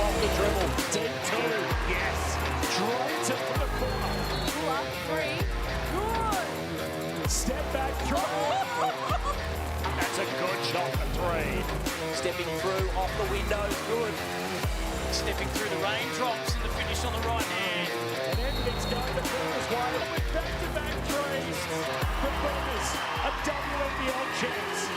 off the dribble. Deep two. Yes. Dropped it from the corner. Pull up, three. Good. Step back three. That's a good shot for three. Stepping through off the window. Good. Stepping through the raindrops and the finish on the right hand. And then it's going the corner's way with back-to-back threes. The Bombers a WNBL chance.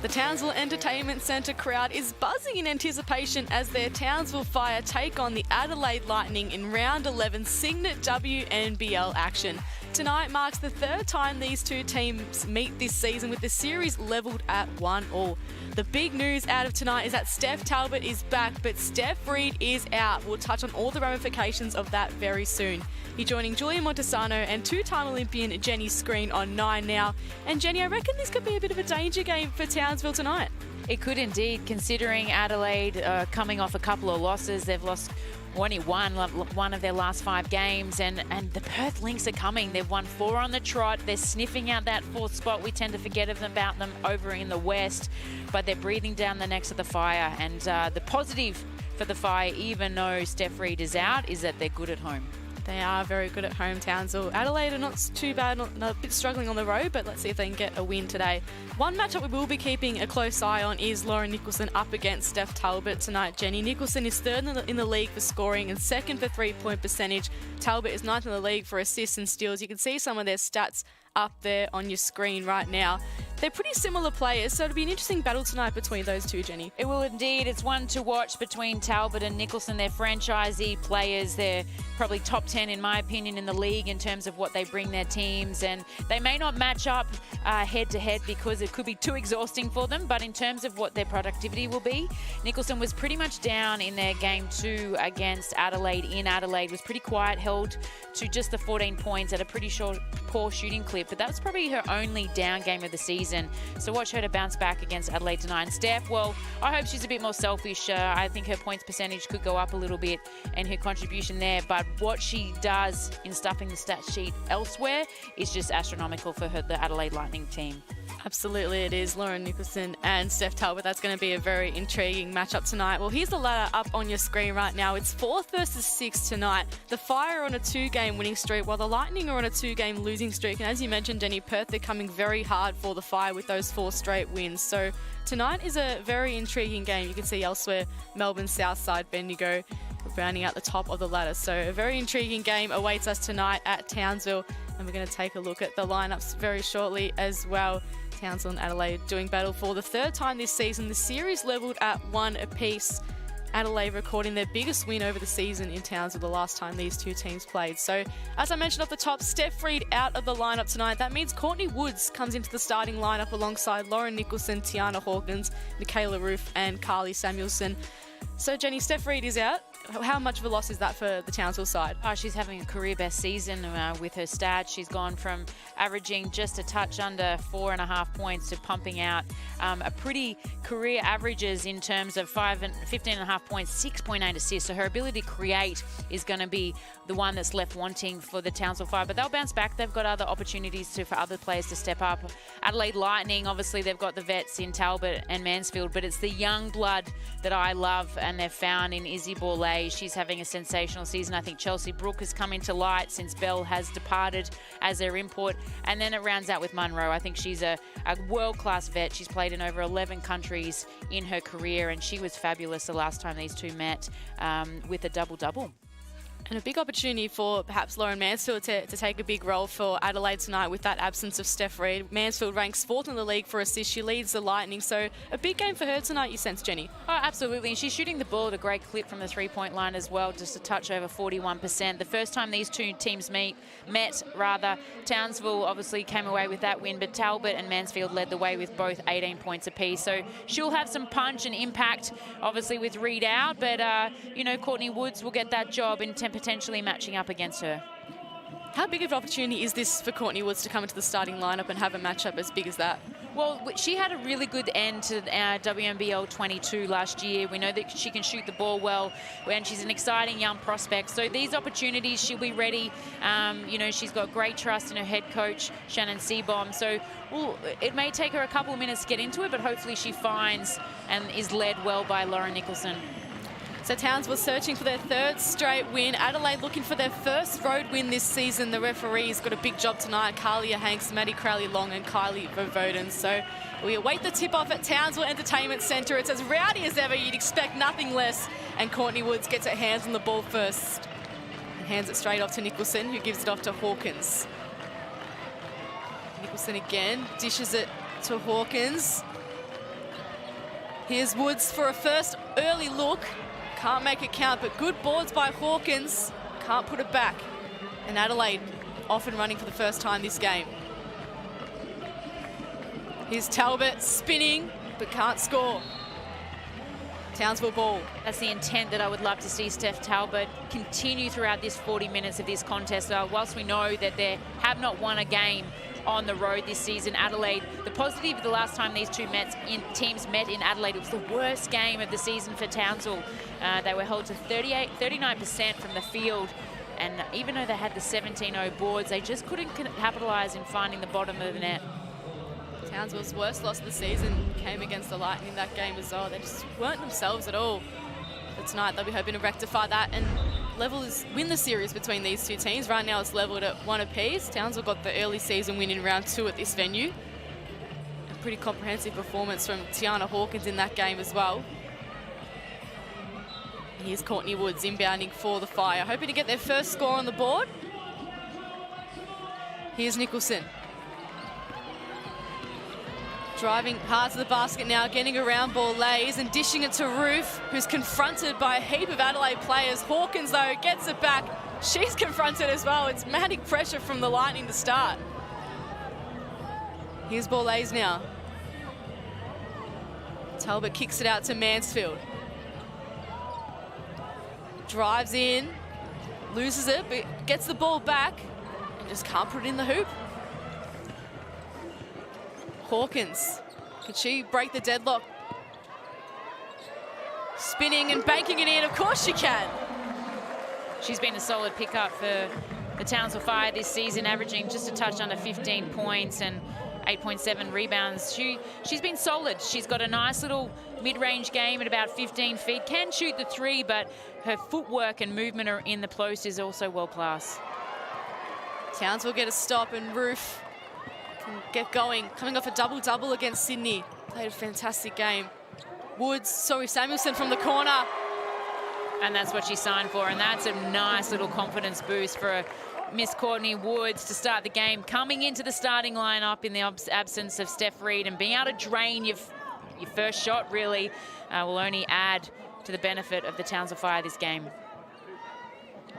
The Townsville Entertainment Centre crowd is buzzing in anticipation as their Townsville Fire take on the Adelaide Lightning in round 11 Cygnett WNBL action. Tonight marks the third time these two teams meet this season, with the series levelled at 1-1. The big news out of tonight is that Steph Talbot is back, but Steph Reid is out. We'll touch on all the ramifications of that very soon. You're joining Julia Montesano and two-time Olympian Jenny Screen on 9 now. And Jenny, I reckon this could be a bit of a danger game for Townsville tonight. It could indeed, considering Adelaide coming off a couple of losses. They've lost only one of their last 5 games, and the Perth Lynx are coming. They've won 4 on the trot. They're sniffing out that 4th spot. We tend to forget about them over in the West, but they're breathing down the necks of the Fire. And the positive for the Fire, even though Steph Reid is out, is that they're good at home. They are very good at home, Townsville. Adelaide are not too bad, not a bit struggling on the road, but let's see if they can get a win today. One matchup we will be keeping a close eye on is Lauren Nicholson up against Steph Talbot tonight, Jenny. Nicholson is third in the league for scoring and second for three-point percentage. Talbot is ninth in the league for assists and steals. You can see some of their stats up there on your screen right now. They're pretty similar players, so it'll be an interesting battle tonight between those two, Jenny. It will indeed. It's one to watch between Talbot and Nicholson. They're franchisee players. They're probably top 10, in my opinion, in the league in terms of what they bring their teams. And they may not match up head-to-head because it could be too exhausting for them. But in terms of what their productivity will be, Nicholson was pretty much down in their game 2 against Adelaide. In Adelaide, was pretty quiet, held to just the 14 points at a pretty poor shooting clip. But that was probably her only down game of the season. So watch her to bounce back against Adelaide tonight. And Steph, well, I hope she's a bit more selfish. I think her points percentage could go up a little bit and her contribution there. But what she does in stuffing the stat sheet elsewhere is just astronomical for the Adelaide Lightning team. Absolutely it is. Lauren Nicholson and Steph Talbot. That's going to be a very intriguing matchup tonight. Well, here's the ladder up on your screen right now. It's 4th versus 6th tonight. The Fire are on a 2-game winning streak, while the Lightning are on a 2-game losing streak. And as you mentioned, Jenny, Perth, they're coming very hard for the Fire with those 4 straight wins. So tonight is a very intriguing game. You can see elsewhere, Melbourne, Southside, Bendigo, rounding out the top of the ladder. So a very intriguing game awaits us tonight at Townsville. And we're going to take a look at the lineups very shortly as well. Townsville and Adelaide doing battle for the 3rd time this season. The series levelled at 1 apiece. Adelaide recording their biggest win over the season in Townsville the last time these two teams played. So, as I mentioned off the top, Steph Reid out of the lineup tonight. That means Courtney Woods comes into the starting lineup alongside Lauren Nicholson, Tiana Hawkins, Michaela Roof and Carly Samuelson. So, Jenny, Steph Reid is out. How much of a loss is that for the Townsville side? Oh, she's having a career best season with her stats. She's gone from averaging just a touch under 4.5 points to pumping out a pretty career averages in terms of 15.5 points, 6.8 assists. So her ability to create is going to be the one that's left wanting for the Townsville Fire. But they'll bounce back. They've got other opportunities for other players to step up. Adelaide Lightning, obviously, they've got the vets in Talbot and Mansfield, but it's the young blood that I love and they've found in Izzy Bola. She's having a sensational season. I think Chelsea Brooke has come into light since Bell has departed as their import. And then it rounds out with Munro. I think she's a world-class vet. She's played in over 11 countries in her career, and she was fabulous the last time these two met with a double-double. And a big opportunity for perhaps Lauren Mansfield to take a big role for Adelaide tonight with that absence of Steph Reid. Mansfield ranks 4th in the league for assists. She leads the Lightning. So a big game for her tonight, you sense, Jenny? Oh, absolutely. And she's shooting the ball at a great clip from the three-point line as well, just a touch over 41%. The first time these two teams met, Townsville obviously came away with that win, but Talbot and Mansfield led the way with both 18 points apiece. So she'll have some punch and impact, obviously, with Reid out. But, you know, Courtney Woods will get that job in potentially matching up against her. How big of an opportunity is this for Courtney Woods to come into the starting lineup and have a matchup as big as that? Well, she had a really good end to WNBL 22 last year. We know that she can shoot the ball well, and she's an exciting young prospect. So these opportunities, she'll be ready. You know, she's got great trust in her head coach, Shannon Seabohm. So it may take her a couple of minutes to get into it, but hopefully she finds and is led well by Lauren Nicholson. So Townsville searching for their 3rd straight win. Adelaide looking for their 1st road win this season. The referees got a big job tonight. Carlia Hanks, Maddie Crowley-Long and Kylie Vovoden. So we await the tip-off at Townsville Entertainment Centre. It's as rowdy as ever. You'd expect nothing less. And Courtney Woods gets her hands on the ball first. And hands it straight off to Nicholson, who gives it off to Hawkins. Nicholson again, dishes it to Hawkins. Here's Woods for a first early look. Can't make it count, but good boards by Hawkins. Can't put it back. And Adelaide off and running for the first time this game. Here's Talbot spinning, but can't score. Townsville ball. That's the intent that I would love to see Steph Talbot continue throughout this 40 minutes of this contest. Whilst we know that they have not won a game on the road this season, Adelaide, the positive of the last time these two teams met in Adelaide, it was the worst game of the season for Townsville. They were held to 39% from the field, and even though they had the 17-0 boards, they just couldn't capitalise in finding the bottom of the net. Townsville's worst loss of the season came against the Lightning in that game as well. They just weren't themselves at all. But tonight they'll be hoping to rectify that and win the series between these two teams. Right now it's levelled at 1 apiece. Townsville got the early season win in round 2 at this venue. A pretty comprehensive performance from Tiana Hawkins in that game as well. Here's Courtney Woods inbounding for the Fire, hoping to get their first score on the board. Here's Nicholson. Driving hard to the basket now, getting around ball lays and dishing it to Roof, who's confronted by a heap of Adelaide players. Hawkins, though, gets it back. She's confronted as well. It's manic pressure from the Lightning to start. Here's ball lays now. Talbot kicks it out to Mansfield. Drives in, loses it, but gets the ball back and just can't put it in the hoop. Hawkins, can she break the deadlock? Spinning and banking it in, of course she can. She's been a solid pickup for the Townsville Fire this season, averaging just a touch under 15 points and 8.7 rebounds. She's been solid. She's got a nice little mid-range game at about 15 feet. Can shoot the 3, but her footwork and movement in the post is also world-class. Townsville get a stop and Roof can get going. Coming off a double-double against Sydney. Played a fantastic game. Samuelson from the corner. And that's what she signed for, and that's a nice little confidence boost for Miss Courtney Woods to start the game. Coming into the starting lineup in the absence of Steph Reed and being able to drain your first shot really will only add to the benefit of the Townsville Fire this game.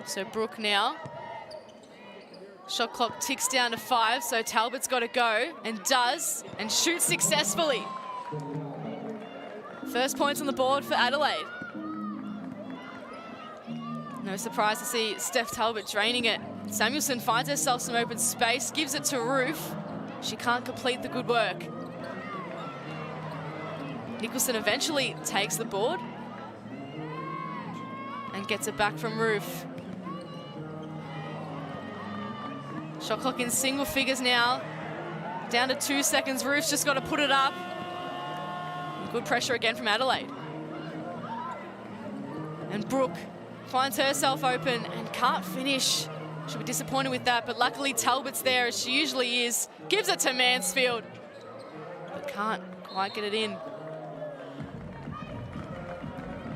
So Brooke now. Shot clock ticks down to 5, so Talbot's got to go, and does, and shoots successfully. First points on the board for Adelaide. No surprise to see Steph Talbot draining it. Samuelson finds herself some open space, gives it to Roof. She can't complete the good work. Nicholson eventually takes the board and gets it back from Roof. Shot clock in single figures now. Down to 2 seconds. Roof's just got to put it up. Good pressure again from Adelaide. And Brooke finds herself open and can't finish. She'll be disappointed with that, but luckily Talbot's there, as she usually is. Gives it to Mansfield, but can't quite get it in.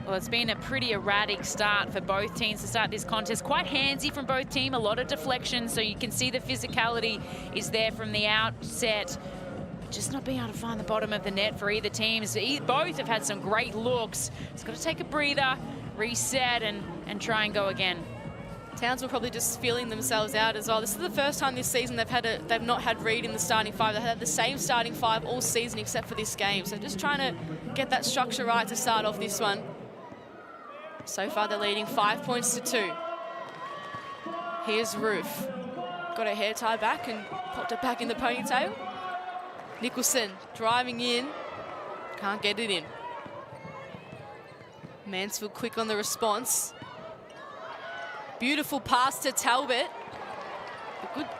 Well, it's been a pretty erratic start for both teams to start this contest. Quite handsy from both teams, a lot of deflection, so you can see the physicality is there from the outset. Just not being able to find the bottom of the net for either team. Both have had some great looks. It's got to take a breather, reset, and try and go again. Townsville probably just feeling themselves out as well. This is the first time this season they've not had Reed in the starting 5. They've had the same starting 5 all season except for this game. So just trying to get that structure right to start off this one. So far they're leading 5 points to 2. Here's Roof. got her hair tied back and popped it back in the ponytail. Nicholson driving in, can't get it in. Mansfield quick on the response. Beautiful pass to Talbot.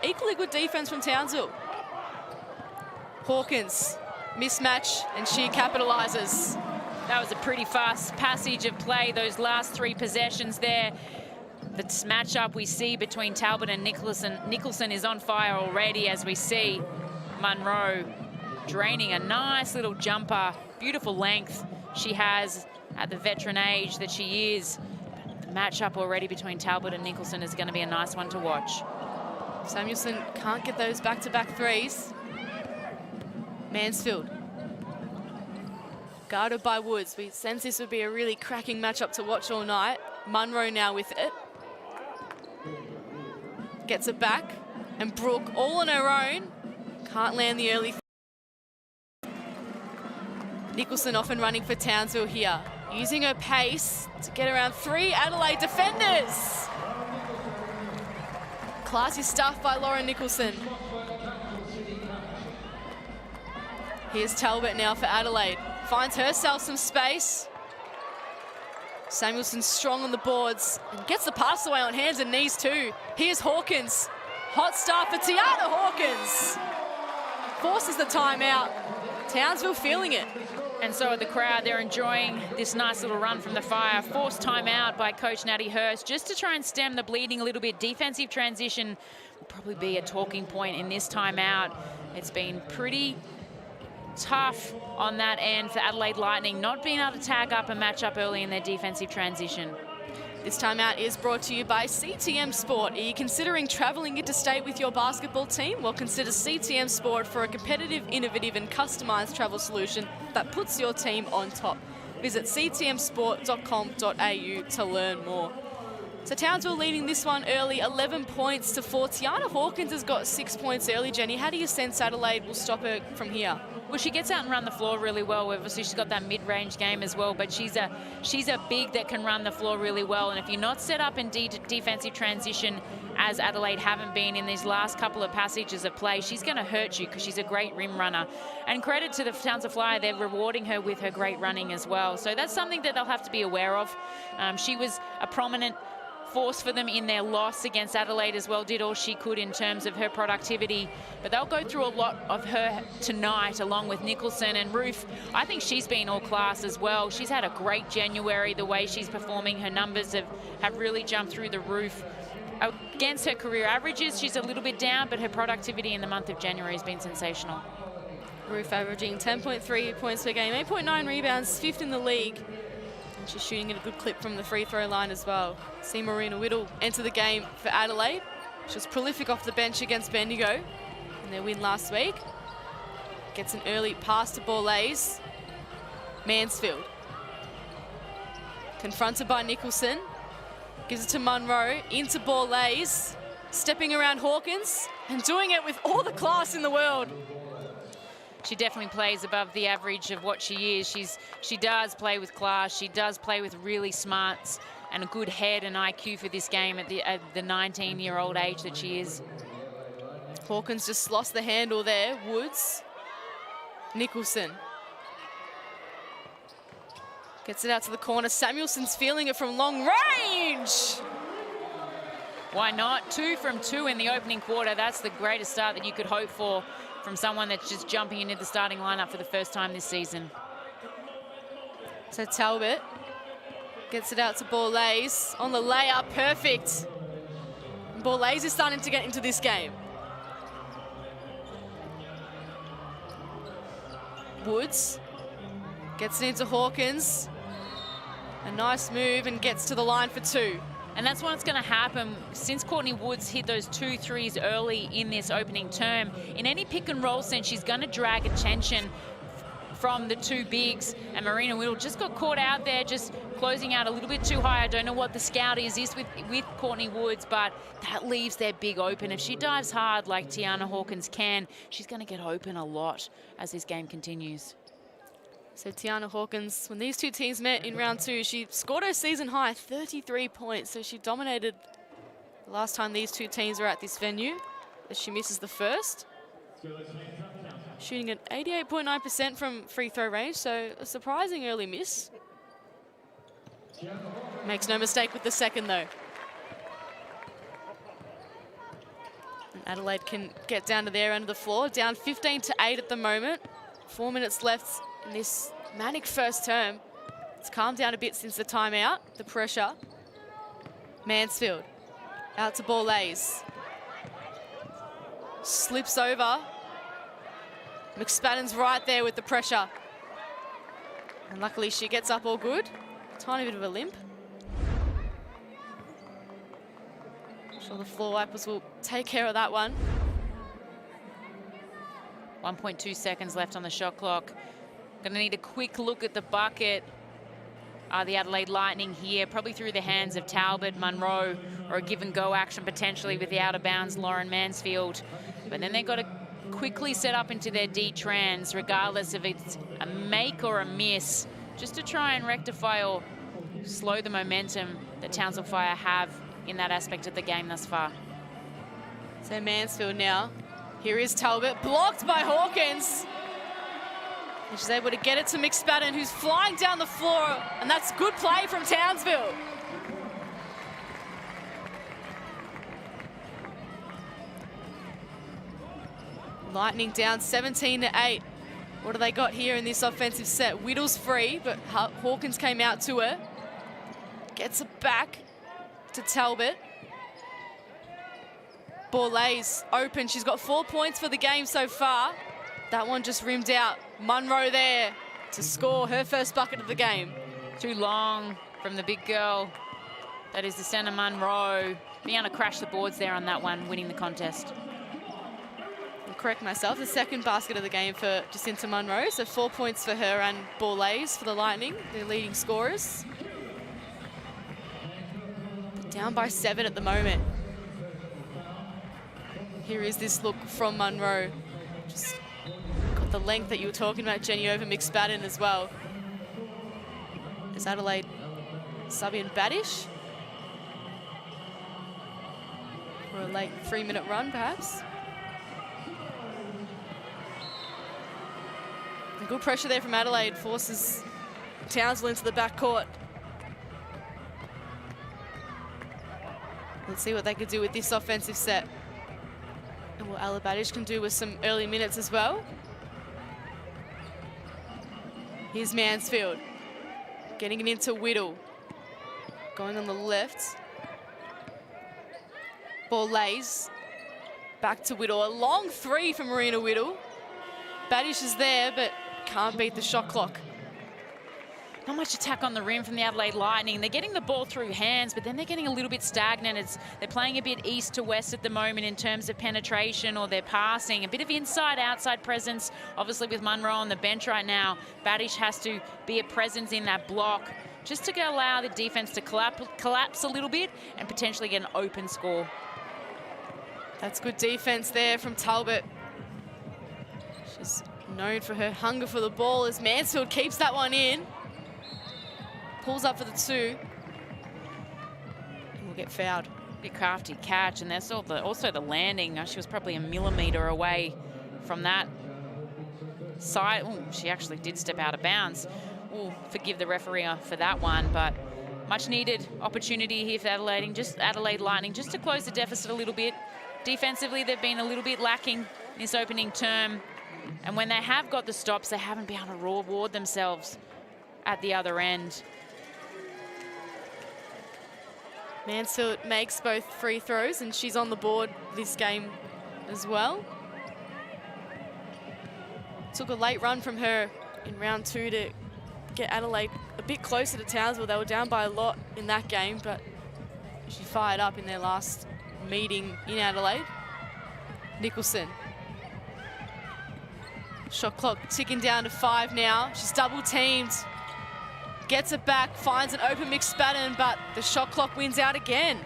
Equally good defense from Townsville. Hawkins, mismatch, and she capitalizes. That was a pretty fast passage of play, those last 3 possessions there. The matchup we see between Talbot and Nicholson. Nicholson is on fire already, as we see Munro draining a nice little jumper. Beautiful length she has at the veteran age that she is. The matchup already between Talbot and Nicholson is going to be a nice one to watch. Samuelson can't get those back-to-back threes. Mansfield. Guarded by Woods. We sense this would be a really cracking matchup to watch all night. Munro now with it. Gets it back. And Brooke all on her own. Can't land the early. Nicholson off and running for Townsville here. Using her pace to get around 3 Adelaide defenders. Classy stuff by Lauren Nicholson. Here's Talbot now for Adelaide. Finds herself some space. Samuelson strong on the boards and gets the pass away on hands and knees too. Here's Hawkins. Hot start for Tiana Hawkins. Forces the timeout. Townsville feeling it. And so are the crowd. They're enjoying this nice little run from the Fire. Forced timeout by Coach Natty Hurst just to try and stem the bleeding a little bit. Defensive transition will probably be a talking point in this timeout. It's been pretty tough on that end for Adelaide Lightning, not being able to tag up and match up early in their defensive transition. This timeout is brought to you by CTM Sport. Are you considering travelling interstate with your basketball team? Well, consider CTM Sport for a competitive, innovative and customised travel solution that puts your team on top. Visit ctmsport.com.au to learn more. So Townsville leading this one early, 11 points to 4. Tiana Hawkins has got 6 points early, Jenny. How do you sense Adelaide will stop her from here? Well, she gets out and run the floor really well. Obviously, she's got that mid-range game as well, but she's a big that can run the floor really well. And if you're not set up in defensive transition, as Adelaide haven't been in these last couple of passages of play, she's going to hurt you because she's a great rim runner. And credit to the Townsville Flyer, they're rewarding her with her great running as well. So that's something that they'll have to be aware of. She was a prominent force for them in their loss against Adelaide as well, did all she could in terms of her productivity. But they'll go through a lot of her tonight along with Nicholson and Ruth. I think she's been all class as well. She's had a great January, the way she's performing. Her numbers have really jumped through the roof. Against her career averages, she's a little bit down, but her productivity in the month of January has been sensational. Ruth averaging 10.3 points per game, 8.9 rebounds, 5th in the league. She's shooting at a good clip from the free throw line as well. See Marina Whittle enter the game for Adelaide. She was prolific off the bench against Bendigo in their win last week. Gets an early pass to Borlase. Mansfield. Confronted by Nicholson. Gives it to Munro, into Borlase. Stepping around Hawkins and doing it with all the class in the world. She definitely plays above the average of what she is. She does play with class. She does play with really smarts and a good head and IQ for this game at the 19-year-old age that she is. Hawkins just lost the handle there. Woods. Nicholson. Gets it out to the corner. Samuelson's feeling it from long range. Why not? 2 from 2 in the opening quarter. That's the greatest start that you could hope for from someone that's just jumping into the starting lineup for the first time this season. So Talbot gets it out to Borlase on the layup, perfect. Borlase is starting to get into this game. Woods gets it into Hawkins. A nice move and gets to the line for 2. And that's what's going to happen since Courtney Woods hit those 2 threes early in this opening term. In any pick and roll sense, she's going to drag attention from the 2 bigs. And Marina Whittle just got caught out there, just closing out a little bit too high. I don't know what the scout is with Courtney Woods, but that leaves their big open. If she dives hard like Tiana Hawkins can, she's going to get open a lot as this game continues. So Tiana Hawkins, when these 2 teams met in round 2, she scored her season high 33 points. So she dominated the last time these 2 teams were at this venue. as she misses the first. Shooting at 88.9% from free throw range, so a surprising early miss. Makes no mistake with the second, though. And Adelaide can get down to their end of the floor. Down 15-8 at the moment. 4 minutes left in this manic first term. It's calmed down a bit since the timeout, the pressure. Mansfield out to Borlase. Slips over. McSpadden's right there with the pressure. And luckily she gets up all good. Tiny bit of a limp. I'm sure the floor wipers will take care of that one. 1.2 seconds left on the shot clock. Gonna need a quick look at the bucket. The Adelaide Lightning here, probably through the hands of Talbot, Munro, or a give and go action potentially with the out of bounds Lauren Mansfield. But then they've got to quickly set up into their D-trans, regardless if it's a make or a miss, just to try and rectify or slow the momentum that Townsville Fire have in that aspect of the game thus far. So Mansfield now. Here is Talbot, blocked by Hawkins. And she's able to get it to McSpadden, who's flying down the floor, and that's good play from Townsville. Lightning down 17-8. What do they got here in this offensive set? Whittle's free, but Hawkins came out to her. Gets it back to Talbot. Borlase open. She's got 4 points for the game so far. That one just rimmed out. Munro there to score her first bucket of the game. Too long from the big girl. That is the centre, Munro. Being able to crash the boards there on that one, winning the contest. I'll correct myself, the second basket of the game for Jacinta Munro. So 4 points for her and Borlase for the Lightning, their leading scorers. But down by 7 at the moment. Here is this look from Munro. Just got the length that you were talking about, Jenny, over McSpadden as well. Is Adelaide subbing Badish? For a late 3-minute run, perhaps? And good pressure there from Adelaide, forces Townsville into the backcourt. Let's see what they could do with this offensive set. And what Ella Badish can do with some early minutes as well. Here's Mansfield. Getting it into Whittle. Going on the left. Borlase. Back to Whittle. A long three from Marina Whittle. Badish is there, but can't beat the shot clock. Not much attack on the rim from the Adelaide Lightning. They're getting the ball through hands, but then they're getting a little bit stagnant. They're playing a bit east to west at the moment in terms of penetration or their passing. A bit of inside-outside presence, obviously with Munro on the bench right now. Badish has to be a presence in that block just to allow the defense to collapse a little bit and potentially get an open score. That's good defense there from Talbot. She's known for her hunger for the ball as Mansfield keeps that one in. Pulls up for the two. And will get fouled. Big crafty catch, and there's also the landing. She was probably a millimetre away from that side. Ooh, she actually did step out of bounds. We'll forgive the referee for that one, but much needed opportunity here for Adelaide Lightning just to close the deficit a little bit. Defensively, they've been a little bit lacking this opening term, and when they have got the stops, they haven't been able to reward themselves at the other end. Mansfield makes both free throws, and she's on the board this game as well. Took a late run from her in round 2 to get Adelaide a bit closer to Townsville. They were down by a lot in that game, but she fired up in their last meeting in Adelaide. Nicholson. Shot clock ticking down to 5 now. She's double teamed. Gets it back, finds an open McSpadden, but the shot clock wins out again.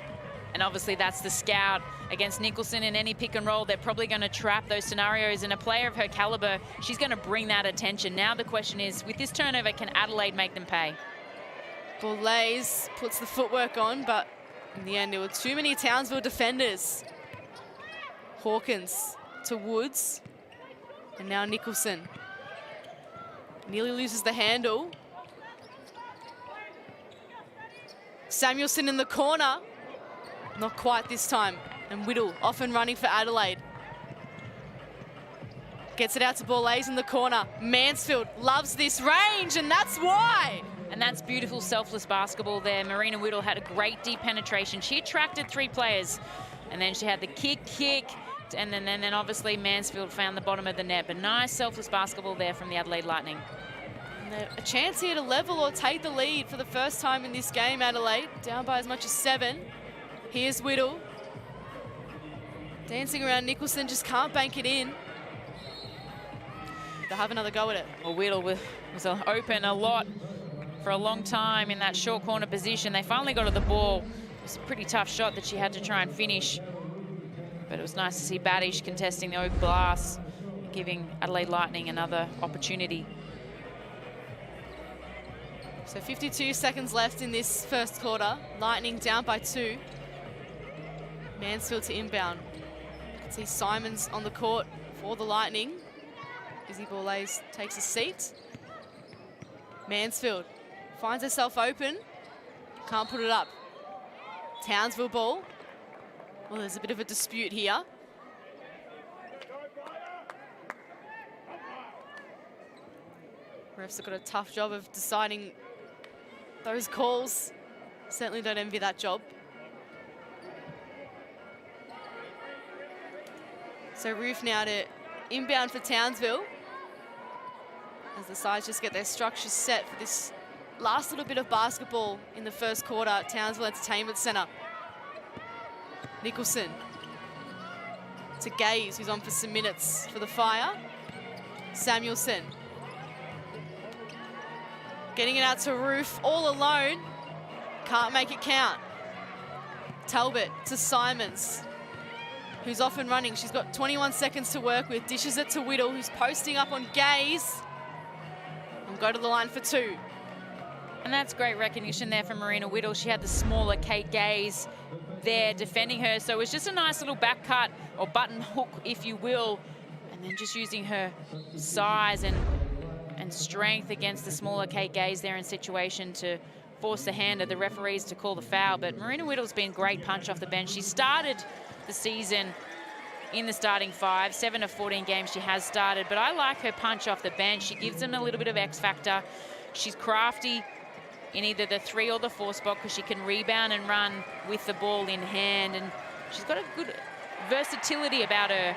And obviously that's the scout against Nicholson in any pick and roll. They're probably going to trap those scenarios, and a player of her caliber, she's going to bring that attention. Now the question is, with this turnover, can Adelaide make them pay? Borlase puts the footwork on, but in the end, there were too many Townsville defenders. Hawkins to Woods. And now Nicholson. Nearly loses the handle. Samuelson in the corner. Not quite this time. And Whittle off and running for Adelaide. Gets it out to Borlase in the corner. Mansfield loves this range, and that's why. And that's beautiful, selfless basketball there. Marina Whittle had a great deep penetration. She attracted 3 players. And then she had the kick, and then obviously Mansfield found the bottom of the net. But nice, selfless basketball there from the Adelaide Lightning. And a chance here to level or take the lead for the first time in this game, Adelaide. Down by as much as 7. Here's Whittle. Dancing around Nicholson, just can't bank it in. They'll have another go at it. Well, Whittle was open a lot for a long time in that short corner position. They finally got to the ball. It was a pretty tough shot that she had to try and finish. But it was nice to see Badish contesting the open glass, giving Adelaide Lightning another opportunity. So 52 seconds left in this first quarter. Lightning down by 2. Mansfield to inbound. You can see Simons on the court for the Lightning. Izzy Borlase takes a seat. Mansfield finds herself open. Can't put it up. Townsville ball. Well, there's a bit of a dispute here. Refs have got a tough job of deciding those calls. Certainly don't envy that job. So Roof now to inbound for Townsville, as the sides just get their structures set for this last little bit of basketball in the first quarter. Townsville Entertainment Centre. Nicholson to Gaze, who's on for some minutes for the Fire. Samuelson getting it out to Roof, all alone. Can't make it count. Talbot to Simons, who's off and running. She's got 21 seconds to work with. Dishes it to Whittle, who's posting up on Gaze. And go to the line for 2. And that's great recognition there from Marina Whittle. She had the smaller Kate Gaze there defending her. So it was just a nice little back cut or button hook, if you will. And then just using her size and strength against the smaller Kate Gaze there in situation to force the hand of the referees to call the foul. But Marina Whittle's been great punch off the bench. She started the season in the starting 5. 7 of 14 games she has started, but I like her punch off the bench. She gives them a little bit of X factor. She's crafty in either the 3 or the 4 spot because she can rebound and run with the ball in hand, and she's got a good versatility about her.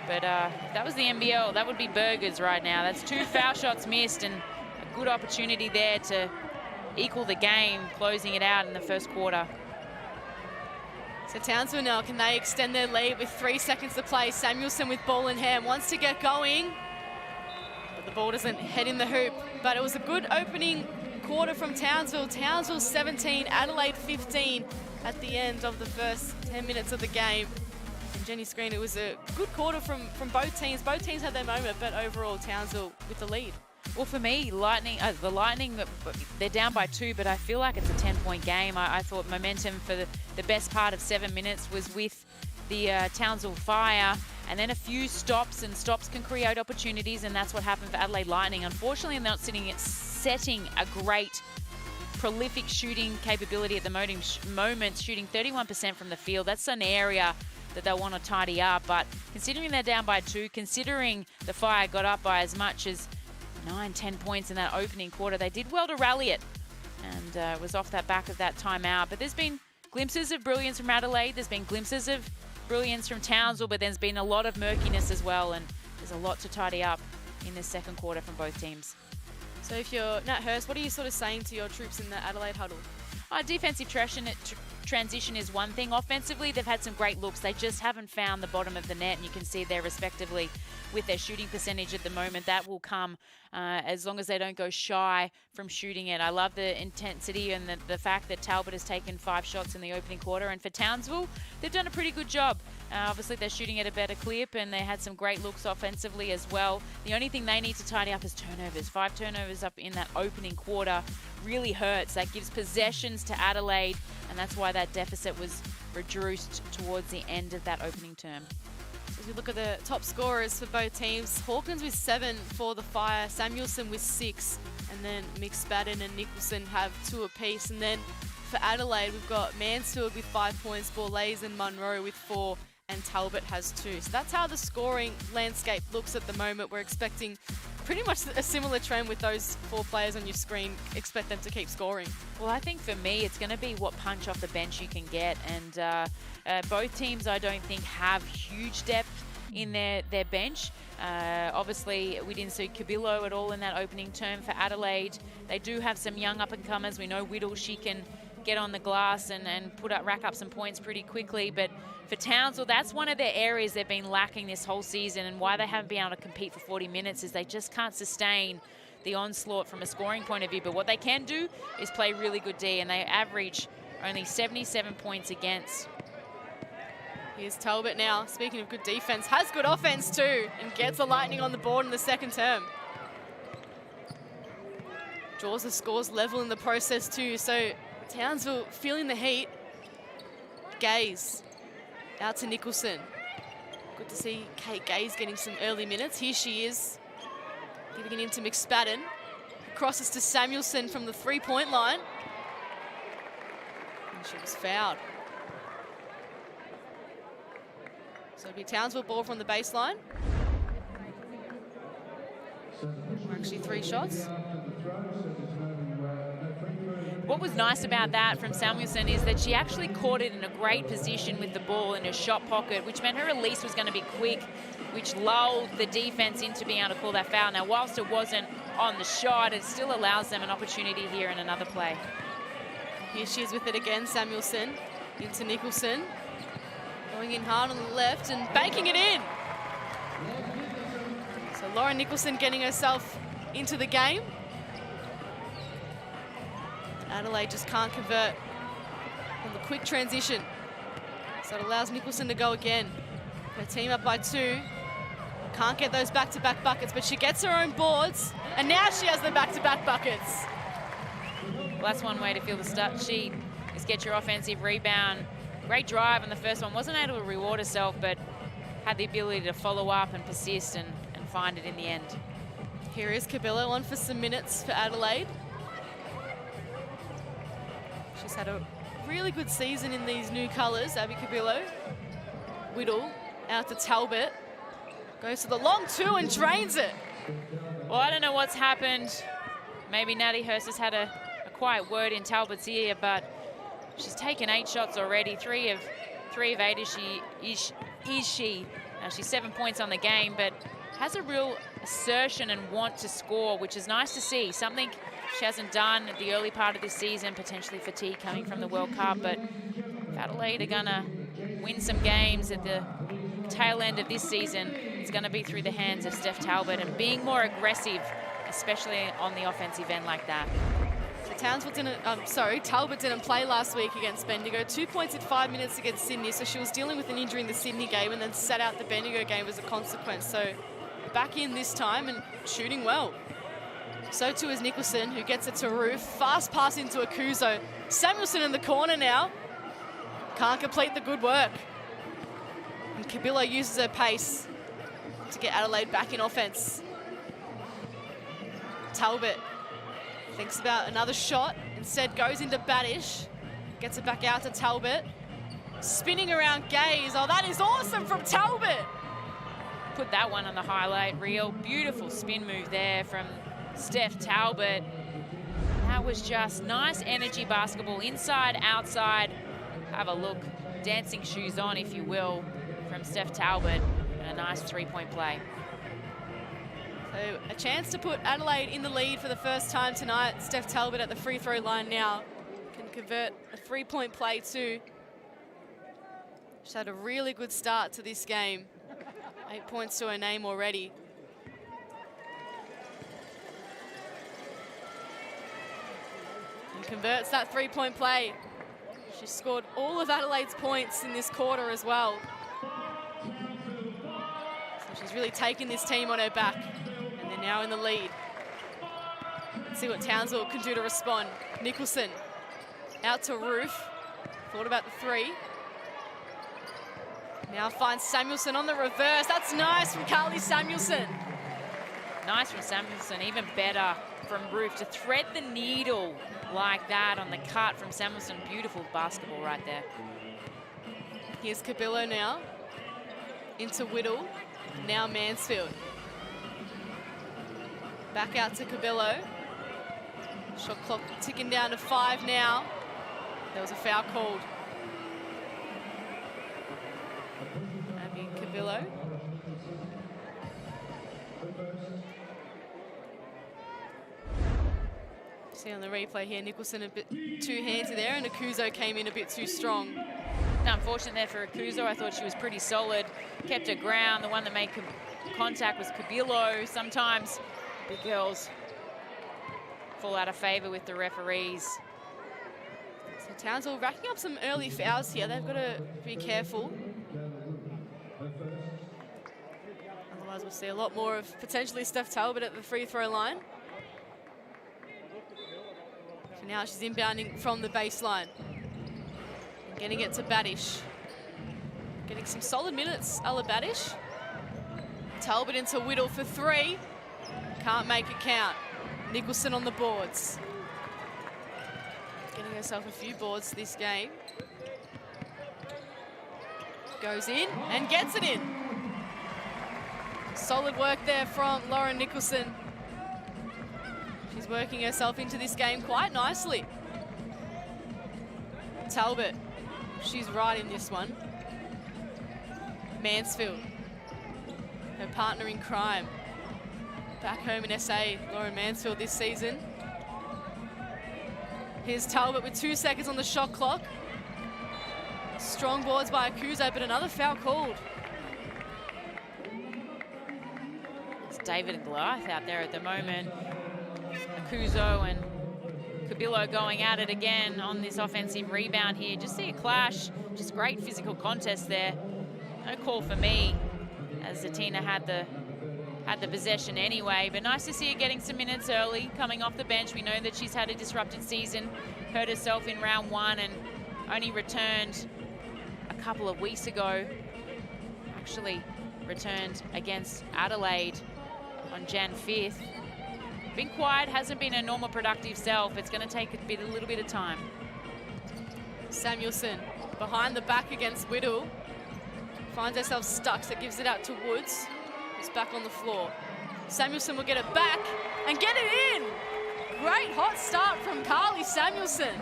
But if that was the NBL, that would be burgers right now. That's 2 foul shots missed and a good opportunity there to equal the game, closing it out in the first quarter. So Townsville now, can they extend their lead with 3 seconds to play? Samuelson with ball in hand, wants to get going, but the ball doesn't head in the hoop. But it was a good opening quarter from Townsville. Townsville 17, Adelaide 15 at the end of the first 10 minutes of the game. And Jenny Screen, it was a good quarter from both teams. Both teams had their moment, but overall Townsville with the lead. Well, for me, the Lightning, they're down by 2, but I feel like it's a 10-point game. I thought momentum for the best part of 7 minutes was with the Townsville Fire, and then a few stops, and stops can create opportunities, and that's what happened for Adelaide Lightning. Unfortunately, they're not setting a great prolific shooting capability at the moment, shooting 31% from the field. That's an area that they'll want to tidy up, but considering they're down by 2, considering the Fire got up by as much as 9-10 points in that opening quarter, they did well to rally it, and it was off that back of that timeout. But there's been glimpses of brilliance from Adelaide, there's been glimpses of brilliance from Townsville, but there's been a lot of murkiness as well, and there's a lot to tidy up in this second quarter from both teams. So if you're Nat Hurst, what are you sort of saying to your troops in the Adelaide huddle? Defensive transition is one thing. Offensively, they've had some great looks. They just haven't found the bottom of the net, and you can see there respectively with their shooting percentage at the moment. That will come as long as they don't go shy from shooting it. I love the intensity and the fact that Talbot has taken 5 shots in the opening quarter. And for Townsville, they've done a pretty good job. Obviously, they're shooting at a better clip, and they had some great looks offensively as well. The only thing they need to tidy up is turnovers. 5 turnovers up in that opening quarter really hurts. That gives possessions to Adelaide, and that's why that deficit was reduced towards the end of that opening term. As we look at the top scorers for both teams, Hawkins with 7 for the Fire, Samuelson with 6, and then McSpadden and Nicholson have 2 apiece. And then for Adelaide, we've got Mansfield with 5 points, Borlase and Munro with 4, and Talbot has 2. So that's how the scoring landscape looks at the moment. We're expecting pretty much a similar trend with those 4 players on your screen. Expect them to keep scoring. Well, I think for me, it's going to be what punch off the bench you can get. And both teams, I don't think, have huge depth in their bench. Obviously, we didn't see Cabillo at all in that opening term for Adelaide. They do have some young up-and-comers. We know Whittle, she can get on the glass and rack up some points pretty quickly. But for Townsville, that's one of their areas they've been lacking this whole season, and why they haven't been able to compete for 40 minutes is they just can't sustain the onslaught from a scoring point of view. But what they can do is play really good D, and they average only 77 points against. Here's Talbot now, speaking of good defense, has good offense too, and gets the Lightning on the board in the second term. Draws the scores level in the process too, so Townsville feeling the heat. Gaze out to Nicholson. Good to see Kate Gaze getting some early minutes. Here she is, giving it into McSpadden. Crosses to Samuelson from the 3-point line. And she was fouled. So it'll be Townsville ball from the baseline. Actually 3 shots. What was nice about that from Samuelson is that she actually caught it in a great position with the ball in her shot pocket, which meant her release was going to be quick, which lulled the defense into being able to call that foul. Now, whilst it wasn't on the shot, it still allows them an opportunity here in another play. Here she is with it again, Samuelson. Into Nicholson. Going in hard on the left and banking it in. So Lauren Nicholson getting herself into the game. Adelaide just can't convert on the quick transition. So it allows Nicholson to go again. Her team up by 2. Can't get those back-to-back buckets, but she gets her own boards, and now she has the back-to-back buckets. Well, that's one way to feel the start sheet, is get your offensive rebound. Great drive on the first one. Wasn't able to reward herself, but had the ability to follow up and persist and find it in the end. Here is Cabillo on for some minutes for Adelaide. She's had a really good season in these new colours, Abby Cabillo. Whittle out to Talbot. Goes to the long 2 and drains it. Well, I don't know what's happened. Maybe Natty Hurst has had a quiet word in Talbot's ear, but she's taken 8 shots already. 3 of 8 is she. Now, she's 7 points on the game, but has a real assertion and want to score, which is nice to see. Something she hasn't done at the early part of this season, potentially fatigue coming from the World Cup. But if Adelaide are going to win some games at the tail end of this season, it's going to be through the hands of Steph Talbot and being more aggressive, especially on the offensive end like that. Talbot didn't play last week against Bendigo. 2 points in 5 minutes against Sydney, so she was dealing with an injury in the Sydney game and then sat out the Bendigo game as a consequence. So back in this time and shooting well. So too is Nicholson, who gets it to Roof. Fast pass into Akuzo. Samuelson in the corner now. Can't complete the good work. And Cabillo uses her pace to get Adelaide back in offense. Talbot thinks about another shot. Instead goes into Badish. Gets it back out to Talbot. Spinning around Gaze. Oh, that is awesome from Talbot. Put that one on the highlight reel. Beautiful spin move there from Steph Talbot. That was just nice energy basketball, inside, outside. Have a look, dancing shoes on, if you will, from Steph Talbot, and a nice 3-point play. So a chance to put Adelaide in the lead for the first time tonight. Steph Talbot at the free throw line now. Can convert a 3-point play too. She's had a really good start to this game. 8 points to her name already. And converts that 3-point play. She scored all of Adelaide's points in this quarter as well. So she's really taken this team on her back. And they're now in the lead. Let's see what Townsville can do to respond. Nicholson out to Roof. Thought about the 3. Now finds Samuelson on the reverse. That's nice from Carly Samuelson. Nice from Samuelson, even better from Roof to thread the needle like that on the cut from Samuelson. Beautiful basketball right there. Here's Cabillo now. Into Whittle. Now Mansfield. Back out to Cabillo. Shot clock ticking down to 5 now. There was a foul called. Abby Cabillo. See on the replay here, Nicholson a bit too handsy there, and Akuzo came in a bit too strong. Unfortunate there for Akuzo. I thought she was pretty solid, kept her ground. The one that made contact was Cabillo. Sometimes big girls fall out of favour with the referees. So Townsville racking up some early fouls here. They've got to be careful. Otherwise we'll see a lot more of potentially Steph Talbot at the free throw line. So now she's inbounding from the baseline. Getting it to Badish. Getting some solid minutes, Ella Badish. Talbot into Whittle for 3. Can't make it count. Nicholson on the boards. Getting herself a few boards this game. Goes in and gets it in. Solid work there from Lauren Nicholson. She's working herself into this game quite nicely. Talbot, she's right in this one. Mansfield, her partner in crime. Back home in SA, Lauren Mansfield this season. Here's Talbot with 2 seconds on the shot clock. Strong boards by Akuzo, but another foul called. It's David and Goliath out there at the moment. Akuzo and Cabillo going at it again on this offensive rebound here. Just see a clash, just great physical contest there. No call for me, as Zatina had the possession anyway, but nice to see her getting some minutes early, coming off the bench. We know that she's had a disrupted season, hurt herself in round 1 and only returned a couple of weeks ago. Actually returned against Adelaide on Jan 5th. Been quiet, hasn't been a normal productive self. It's going to take a little bit of time. Samuelson behind the back against Whittle. Finds herself stuck, so gives it out to Woods. Who's back on the floor. Samuelson will get it back and get it in. Great hot start from Carly Samuelson.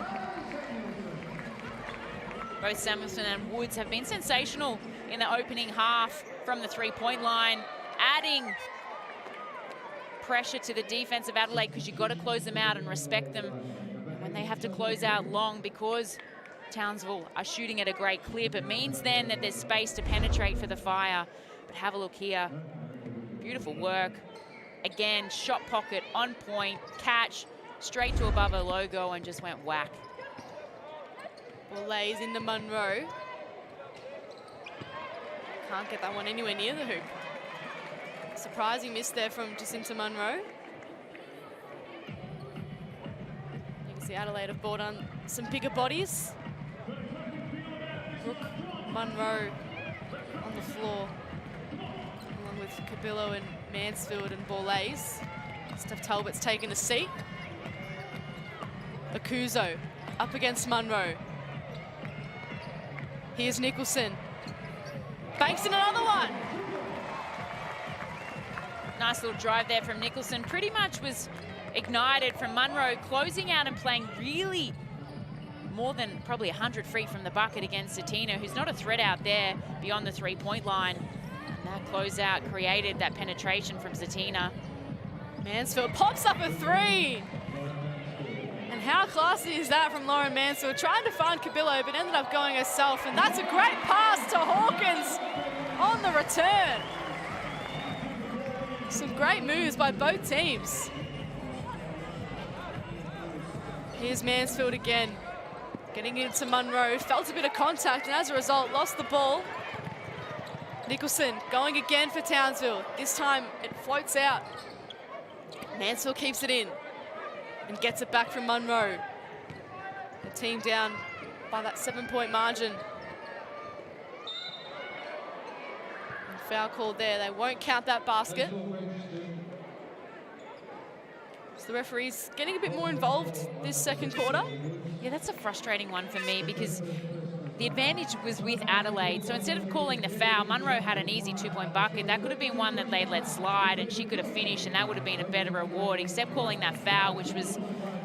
Both Samuelson and Woods have been sensational in the opening half from the three-point line, adding pressure to the defense of Adelaide, because you've got to close them out and respect them when they have to close out long, because Townsville are shooting at a great clip. It means then that there's space to penetrate for the Fire. But have a look here. Beautiful work. Again, shot pocket on point, catch straight to above her logo and just went whack. Ball lays into Munro. Can't get that one anywhere near the hoop. Surprising miss there from Jacinta Munro. You can see Adelaide have brought on some bigger bodies. Brooke Munro on the floor, along with Cabillo and Mansfield and Borlays. Steph Talbot's taken a seat. Akuzo up against Munro. Here's Nicholson. Banks in another one. Nice little drive there from Nicholson. Pretty much was ignited from Munro, closing out and playing really more than probably 100 feet from the bucket against Zatina, who's not a threat out there beyond the three-point line. And that closeout created that penetration from Zatina. Mansfield pops up a 3. And how classy is that from Lauren Mansfield? Trying to find Cabillo, but ended up going herself. And that's a great pass to Hawkins on the return. Some great moves by both teams. Here's Mansfield again. Getting into Munro, felt a bit of contact, and as a result, lost the ball. Nicholson going again for Townsville. This time, it floats out. Mansfield keeps it in and gets it back from Munro. The team down by that 7-point margin. Foul called there. They won't count that basket. So the referee's getting a bit more involved this second quarter. Yeah, that's a frustrating one for me because the advantage was with Adelaide. So instead of calling the foul, Munro had an easy 2-point bucket. That could have been one that they'd let slide and she could have finished, and that would have been a better reward, except calling that foul, which was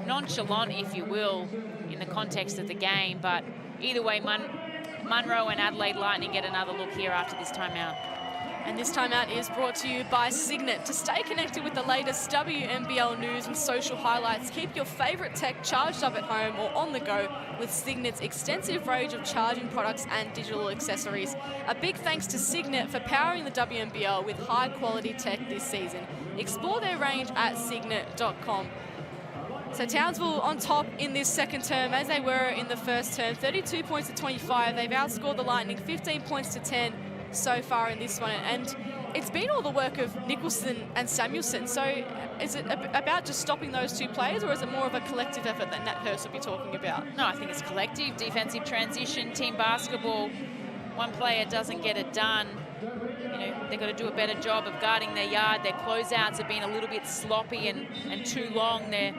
nonchalant, if you will, in the context of the game. But either way, Munro and Adelaide Lightning get another look here after this timeout. And this timeout is brought to you by Cygnett. To stay connected with the latest WNBL news and social highlights, keep your favourite tech charged up at home or on the go with Cygnett's extensive range of charging products and digital accessories. A big thanks to Cygnett for powering the WNBL with high-quality tech this season. Explore their range at cygnett.com. So Townsville on top in this second term, as they were in the first term, 32 points to 25. They've outscored the Lightning 15 points to 10 so far in this one. And it's been all the work of Nicholson and Samuelson. So is it about just stopping those two players, or is it more of a collective effort that Nat Hurst will be talking about? No, I think it's collective, defensive transition, team basketball. One player doesn't get it done. You know, they've got to do a better job of guarding their yard. Their closeouts have been a little bit sloppy and too long. They're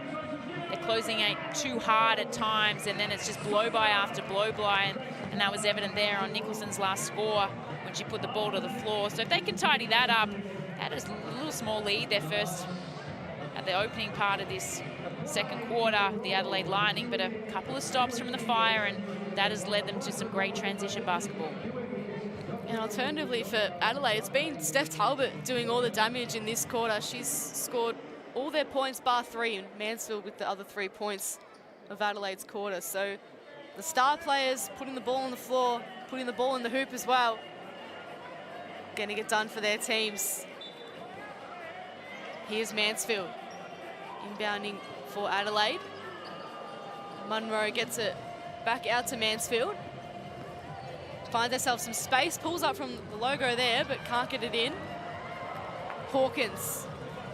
closing out too hard at times, and then it's just blow-by after blow-by, and that was evident there on Nicholson's last score when she put the ball to the floor. So if they can tidy that up, that is a little small lead. Their first at the opening part of this second quarter, the Adelaide Lightning, but a couple of stops from the Fire, and that has led them to some great transition basketball. And alternatively for Adelaide, it's been Steph Talbot doing all the damage in this quarter. She's scored all their points bar 3, and Mansfield with the other 3 points of Adelaide's quarter. So the star players putting the ball on the floor, putting the ball in the hoop as well, getting it done for their teams. Here's Mansfield inbounding for Adelaide. Munro gets it back out to Mansfield. Finds herself some space, pulls up from the logo there, but can't get it in. Hawkins.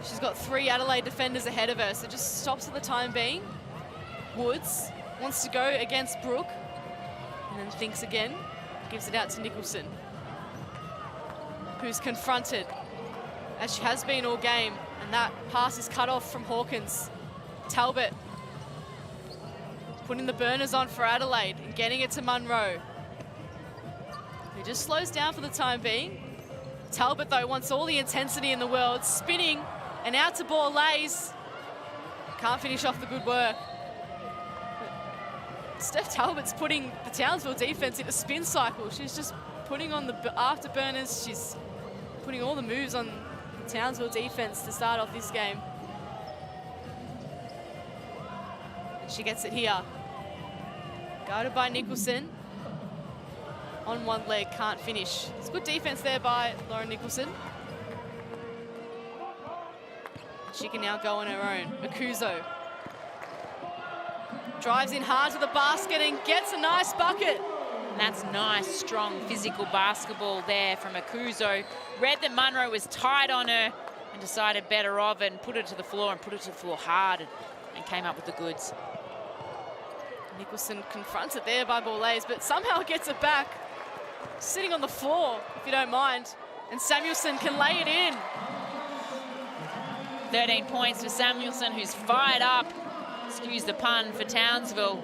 She's got 3 Adelaide defenders ahead of her, so just stops at the time being. Woods wants to go against Brooke, and then thinks again, gives it out to Nicholson, who's confronted, as she has been all game, and that pass is cut off from Hawkins. Talbot putting the burners on for Adelaide and getting it to Munro, who just slows down for the time being. Talbot, though, wants all the intensity in the world, spinning and out to ball lays. Can't finish off the good work. But Steph Talbot's putting the Townsville defense into spin cycle. She's just putting on the afterburners. She's putting all the moves on the Townsville defense to start off this game. And she gets it here. Guarded by Nicholson. On one leg, can't finish. It's good defense there by Lauren Nicholson. She can now go on her own. Akuzo drives in hard to the basket and gets a nice bucket. And that's nice, strong, physical basketball there from Akuzo. Read that Munro was tight on her and decided better of it and put it to the floor, and put it to the floor hard, and came up with the goods. Nicholson confronted there by Borlase, but somehow gets it back. Sitting on the floor, if you don't mind. And Samuelson can lay it in. 13 points for Samuelson, who's fired up. Excuse the pun, for Townsville.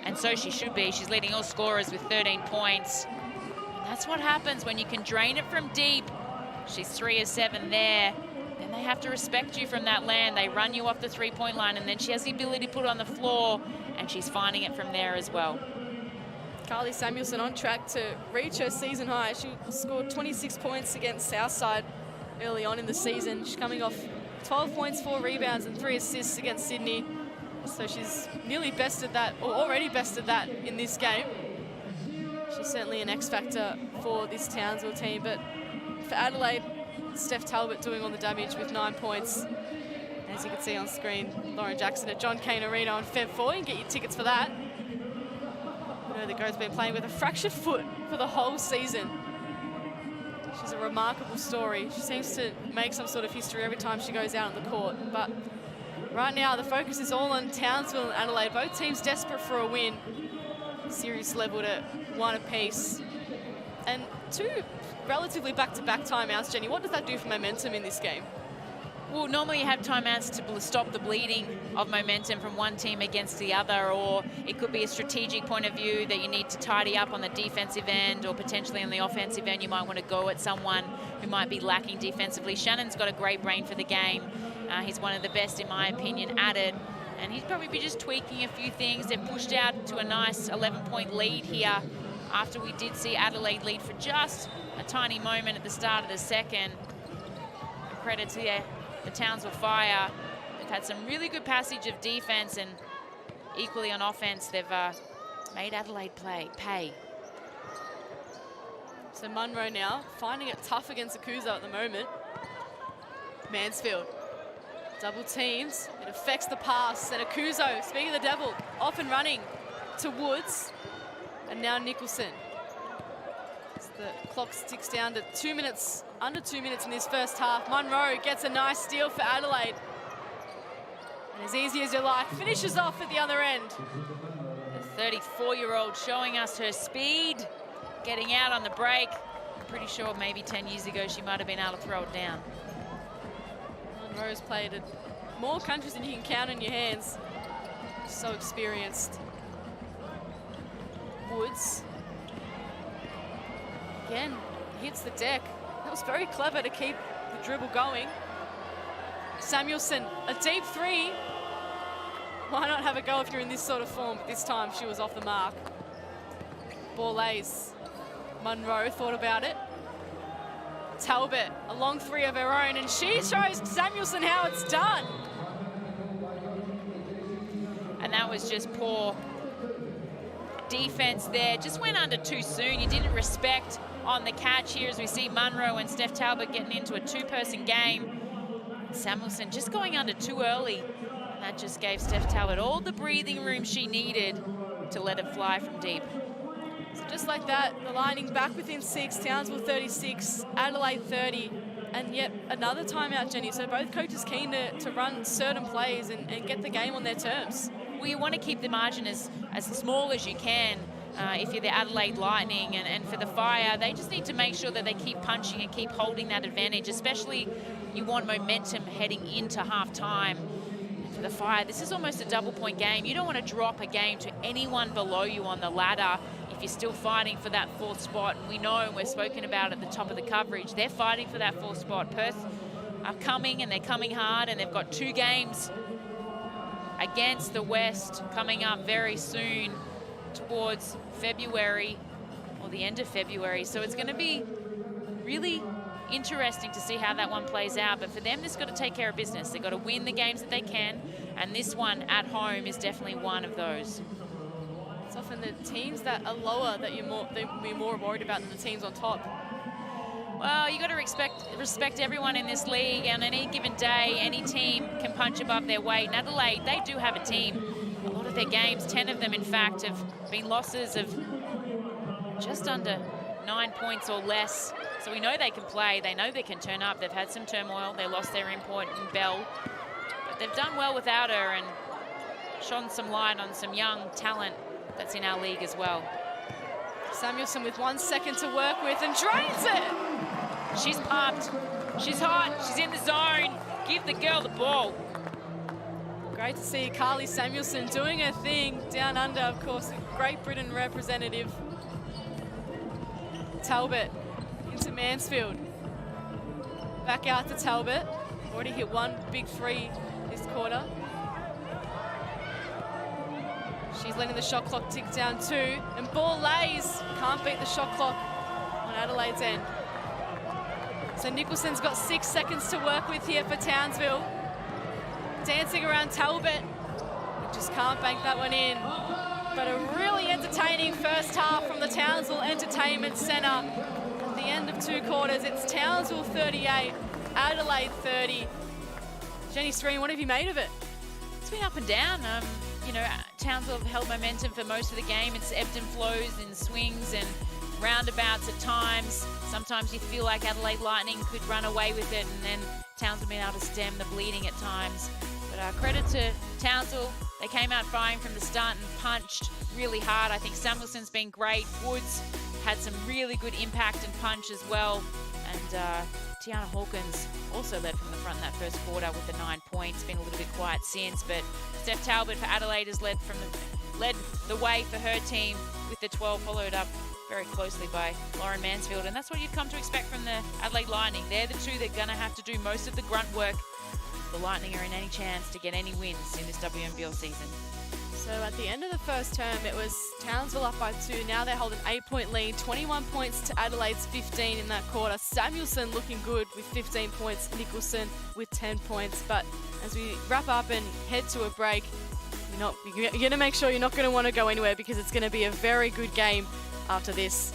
And so she should be. She's leading all scorers with 13 points. And that's what happens when you can drain it from deep. She's 3 of 7 there. Then they have to respect you from that land. They run you off the 3-point line, and then she has the ability to put it on the floor, and she's finding it from there as well. Carly Samuelson on track to reach her season high. She scored 26 points against Southside early on in the season. She's coming off 12 points, 4 rebounds, and 3 assists against Sydney. So she's nearly bested that, or already bested that in this game. She's certainly an X factor for this Townsville team. But for Adelaide, Steph Talbot doing all the damage with 9 points. And as you can see on screen, Lauren Jackson at John Cain Arena on Feb 4. You can get your tickets for that. I know the girl's been playing with a fractured foot for the whole season. She's a remarkable story. She seems to make some sort of history every time she goes out on the court. But right now, the focus is all on Townsville and Adelaide. Both teams desperate for a win. Series leveled at 1 apiece. And 2 relatively back-to-back timeouts, Jenny. What does that do for momentum in this game? Well, normally you have timeouts to stop the bleeding of momentum from one team against the other, or it could be a strategic point of view that you need to tidy up on the defensive end, or potentially on the offensive end you might want to go at someone who might be lacking defensively. Shannon's got a great brain for the game. He's one of the best, in my opinion, at it. And he'd probably be just tweaking a few things. They've pushed out to a nice 11-point lead here after we did see Adelaide lead for just a tiny moment at the start of the second. Credit to the Townsville Fire. They've had some really good passage of defense, and equally on offense, they've made Adelaide pay. So Munro now finding it tough against Akuzo at the moment. Mansfield, double teams. It affects the pass, and Akuzo, speaking of the devil, off and running to Woods, and now Nicholson. As the clock ticks down to 2 minutes, under 2 minutes in this first half. Munro gets a nice steal for Adelaide. And as easy as you like, finishes off at the other end. The 34-year-old showing us her speed, getting out on the break. I'm pretty sure maybe 10 years ago she might have been able to throw it down. Munro's played at more countries than you can count on your hands. So experienced. Woods. Again, hits the deck. That was very clever to keep the dribble going. Samuelson, a deep three. Why not have a go if you're in this sort of form? But this time she was off the mark. Ball lays. Munro thought about it. Talbot, a long three of her own, and she shows Samuelson how it's done. And that was just poor defense there. Just went under too soon. You didn't respect on the catch here as we see Munro and Steph Talbot getting into a two-person game. Samuelson just going under too early. And that just gave Steph Talbot all the breathing room she needed to let it fly from deep. So just like that, the lining back within 6, Townsville 36, Adelaide 30, and yet another timeout, Jenny. So both coaches keen to run certain plays and get the game on their terms. Well, you want to keep the margin as small as you can. If you're the Adelaide Lightning, and for the Fire, they just need to make sure that they keep punching and keep holding that advantage, especially you want momentum heading into half-time. For the Fire, this is almost a double-point game. You don't want to drop a game to anyone below you on the ladder if you're still fighting for that fourth spot. And we know, and we've spoken about at the top of the coverage, they're fighting for that fourth spot. Perth are coming, and they're coming hard, and they've got 2 games against the West coming up very soon towards February, or the end of February. So it's going to be really interesting to see how that one plays out. But for them, they've got to take care of business. They've got to win the games that they can, and this one at home is definitely one of those. It's often the teams that are lower that they'll be more worried about than the teams on top. Well, you got to respect everyone in this league, and on any given day, any team can punch above their weight. And Adelaide, they do have a team. A lot of their games, 10 of them in fact, have been losses of just under 9 points or less. So we know they can play, they know they can turn up. They've had some turmoil, they lost their import in Bell, but they've done well without her and shone some light on some young talent that's in our league as well. Samuelson with 1 second to work with and drains it. She's pumped, she's hot, she's in the zone. Give the girl the ball. Great to see Carly Samuelson doing her thing down under, of course, a Great Britain representative. Talbot into Mansfield. Back out to Talbot. Already hit 1 big 3 this quarter. She's letting the shot clock tick down 2, and ball lays. Can't beat the shot clock on Adelaide's end. So Nicholson's got 6 seconds to work with here for Townsville. Dancing around Talbot. Just can't bank that one in. But a really entertaining first half from the Townsville Entertainment Centre. At the end of 2 quarters, it's Townsville 38, Adelaide 30. Jenny Stream, what have you made of it? It's been up and down. You know, Townsville have held momentum for most of the game. It's ebbed and flows and swings and roundabouts at times. Sometimes you feel like Adelaide Lightning could run away with it, and then Townsville been able to stem the bleeding at times. But credit to Townsville. They came out firing from the start and punched really hard. I think Samuelson's been great. Woods had some really good impact and punch as well. And Tiana Hawkins also led from the front in that first quarter with the 9 points. Been a little bit quiet since, but Steph Talbot for Adelaide has led the way for her team with the 12, followed up very closely by Lauren Mansfield. And that's what you've come to expect from the Adelaide Lightning. They're the two that are going to have to do most of the grunt work. The Lightning are in any chance to get any wins in this WNBL season. So at the end of the first term, it was Townsville up by 2. Now they hold an 8-point lead, 21 points to Adelaide's 15 in that quarter. Samuelson looking good with 15 points, Nicholson with 10 points. But as we wrap up and head to a break, you're going to make sure you're not going to want to go anywhere, because it's going to be a very good game after this.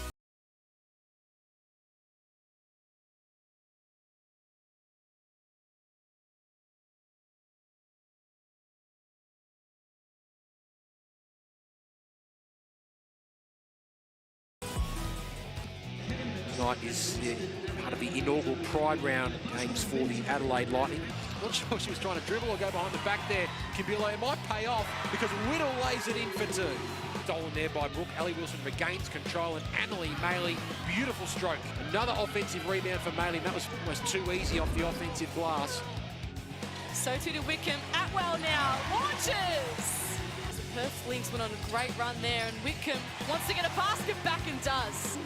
Tonight is part of the inaugural Pride Round games for the Adelaide Lightning. Not sure if she was trying to dribble or go behind the back there. Kabila, it might pay off because Whittle lays it in for 2. Stolen there by Brooke. Ellie Wilson regains control, and Annalie Maley, beautiful stroke. Another offensive rebound for Maley. That was almost too easy off the offensive glass. So too to Wickham. Atwell now launches. The Perth Lynx went on a great run there, and Wickham wants to get a basket back and does.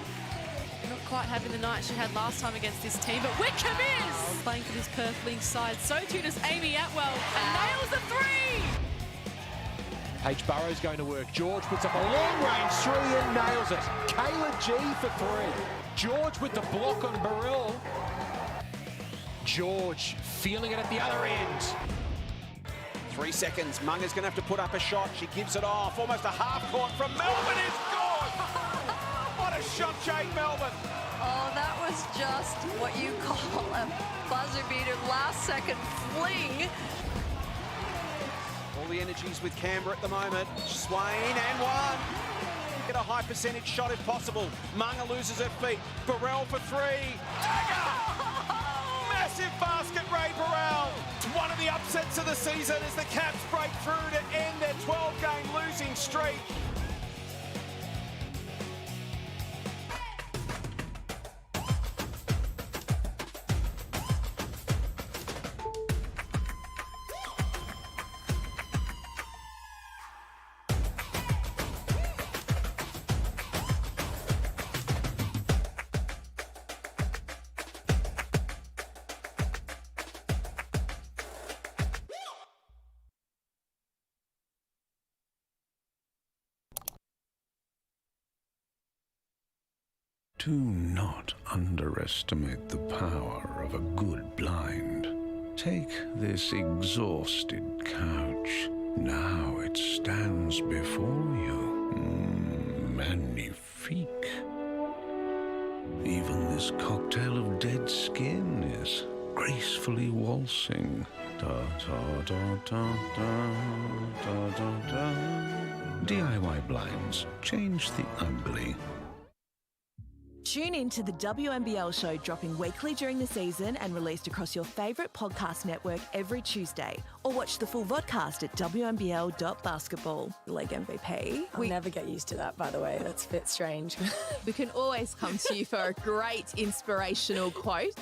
Not quite having the night she had last time against this team, but Wickham is playing for this Perth Lynx side. So too does Amy Atwell, and nails the 3. Paige Burrow's going to work. George puts up a long-range 3 and nails it. Kayla G for 3. George with the block on Burrell. George feeling it at the other end. 3 seconds. Munga's going to have to put up a shot. She gives it off. Almost a half court from Melbourne. It's good. What a shot, Jade Melbourne. Oh, that was just what you call a buzzer beater, last second fling. All the energies with Canberra at the moment. Swain and 1. Get a high percentage shot if possible. Munga loses her feet. Burrell for 3. Dagger! Massive basket, Ray Burrell. It's one of the upsets of the season as the Caps break through to end their 12-game losing streak. Do not underestimate the power of a good blind. Take this exhausted couch. Now it stands before you. Magnifique. Even this cocktail of dead skin is gracefully waltzing. Da da da da da da da da. DIY blinds. Change the ugly. Tune in to the WNBL show, dropping weekly during the season and released across your favourite podcast network every Tuesday. Or watch the full vodcast at WNBL.basketbol. Leg MVP. I'll never get used to that, by the way. That's a bit strange. We can always come to you for a great inspirational quote.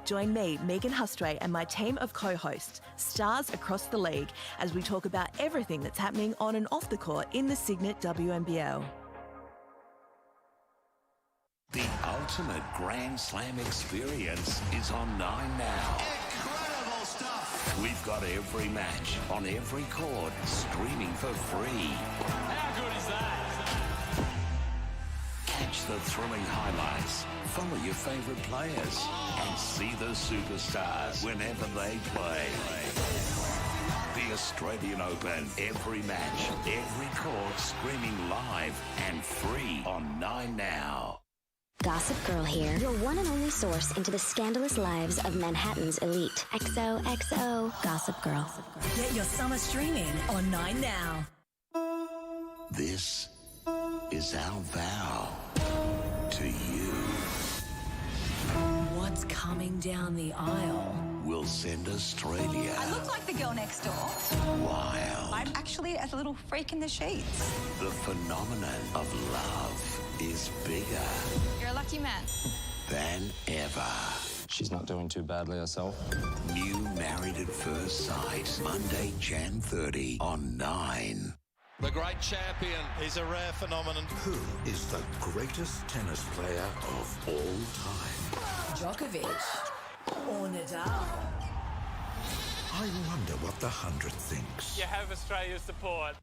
Join me, Megan Hustray, and my team of co-hosts, stars across the league, as we talk about everything that's happening on and off the court in the Cygnett WNBL. The ultimate Grand Slam experience is on 9 now. Incredible stuff. We've got every match on every court streaming for free. How good is that? Catch the thrilling highlights, follow your favorite players, and see the superstars whenever they play. The Australian Open, every match, every court streaming live and free on 9 now. Gossip Girl here, your one and only source into the scandalous lives of Manhattan's elite. XOXO Gossip Girl. Get your summer streaming on 9 now. This is our vow to you. What's coming down the aisle? Will will send Australia I look like the girl next door. wild. I'm actually a little freak in the sheets. The phenomenon of love is bigger You're a lucky man. than ever. She's not doing too badly herself. New Married at First Sight, Monday, Jan 30 on 9. The great champion. He's a rare phenomenon. Who is the greatest tennis player of all time? Djokovic or Nadal? I wonder what the 100 thinks. You have Australia's support.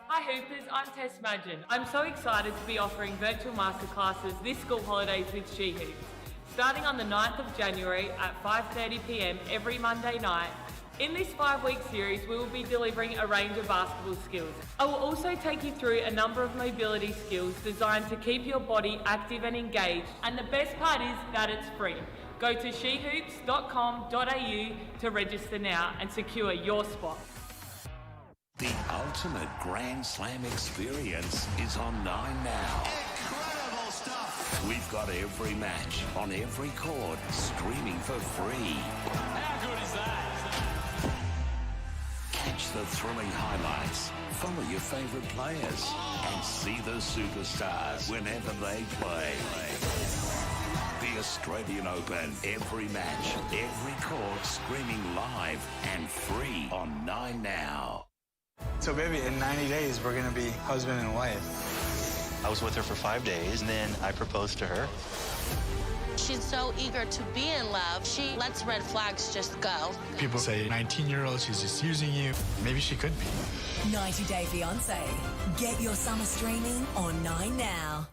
Hi Hoopers, I'm Tess Madgen. I'm so excited to be offering virtual masterclasses this school holidays with She Hoops. Starting on the 9th of January at 5:30 p.m. every Monday night. In this 5-week series, we will be delivering a range of basketball skills. I will also take you through a number of mobility skills designed to keep your body active and engaged. And the best part is that it's free. Go to shehoops.com.au to register now and secure your spot. The ultimate Grand Slam experience is on 9 now. Incredible stuff. We've got every match on every court streaming for free. How good is that? Catch the thrilling highlights, follow your favourite players, and see the superstars whenever they play. The Australian Open, every match, every court, streaming live and free on 9 now. So baby, in 90 days, we're gonna be husband and wife. I was with her for 5 days, and then I proposed to her. She's so eager to be in love, she lets red flags just go. People say 19-year-old, she's just using you. Maybe she could be. 90 Day Fiancé. Get your summer streaming on 9 now.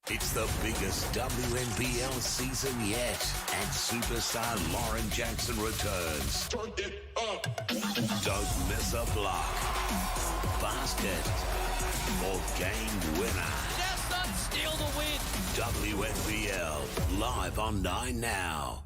It's the biggest WNBL season yet, and superstar Lauren Jackson returns. Turn it up. Don't miss a block, basket, or game winner. Just not steal the win. WNBL, live on 9 now.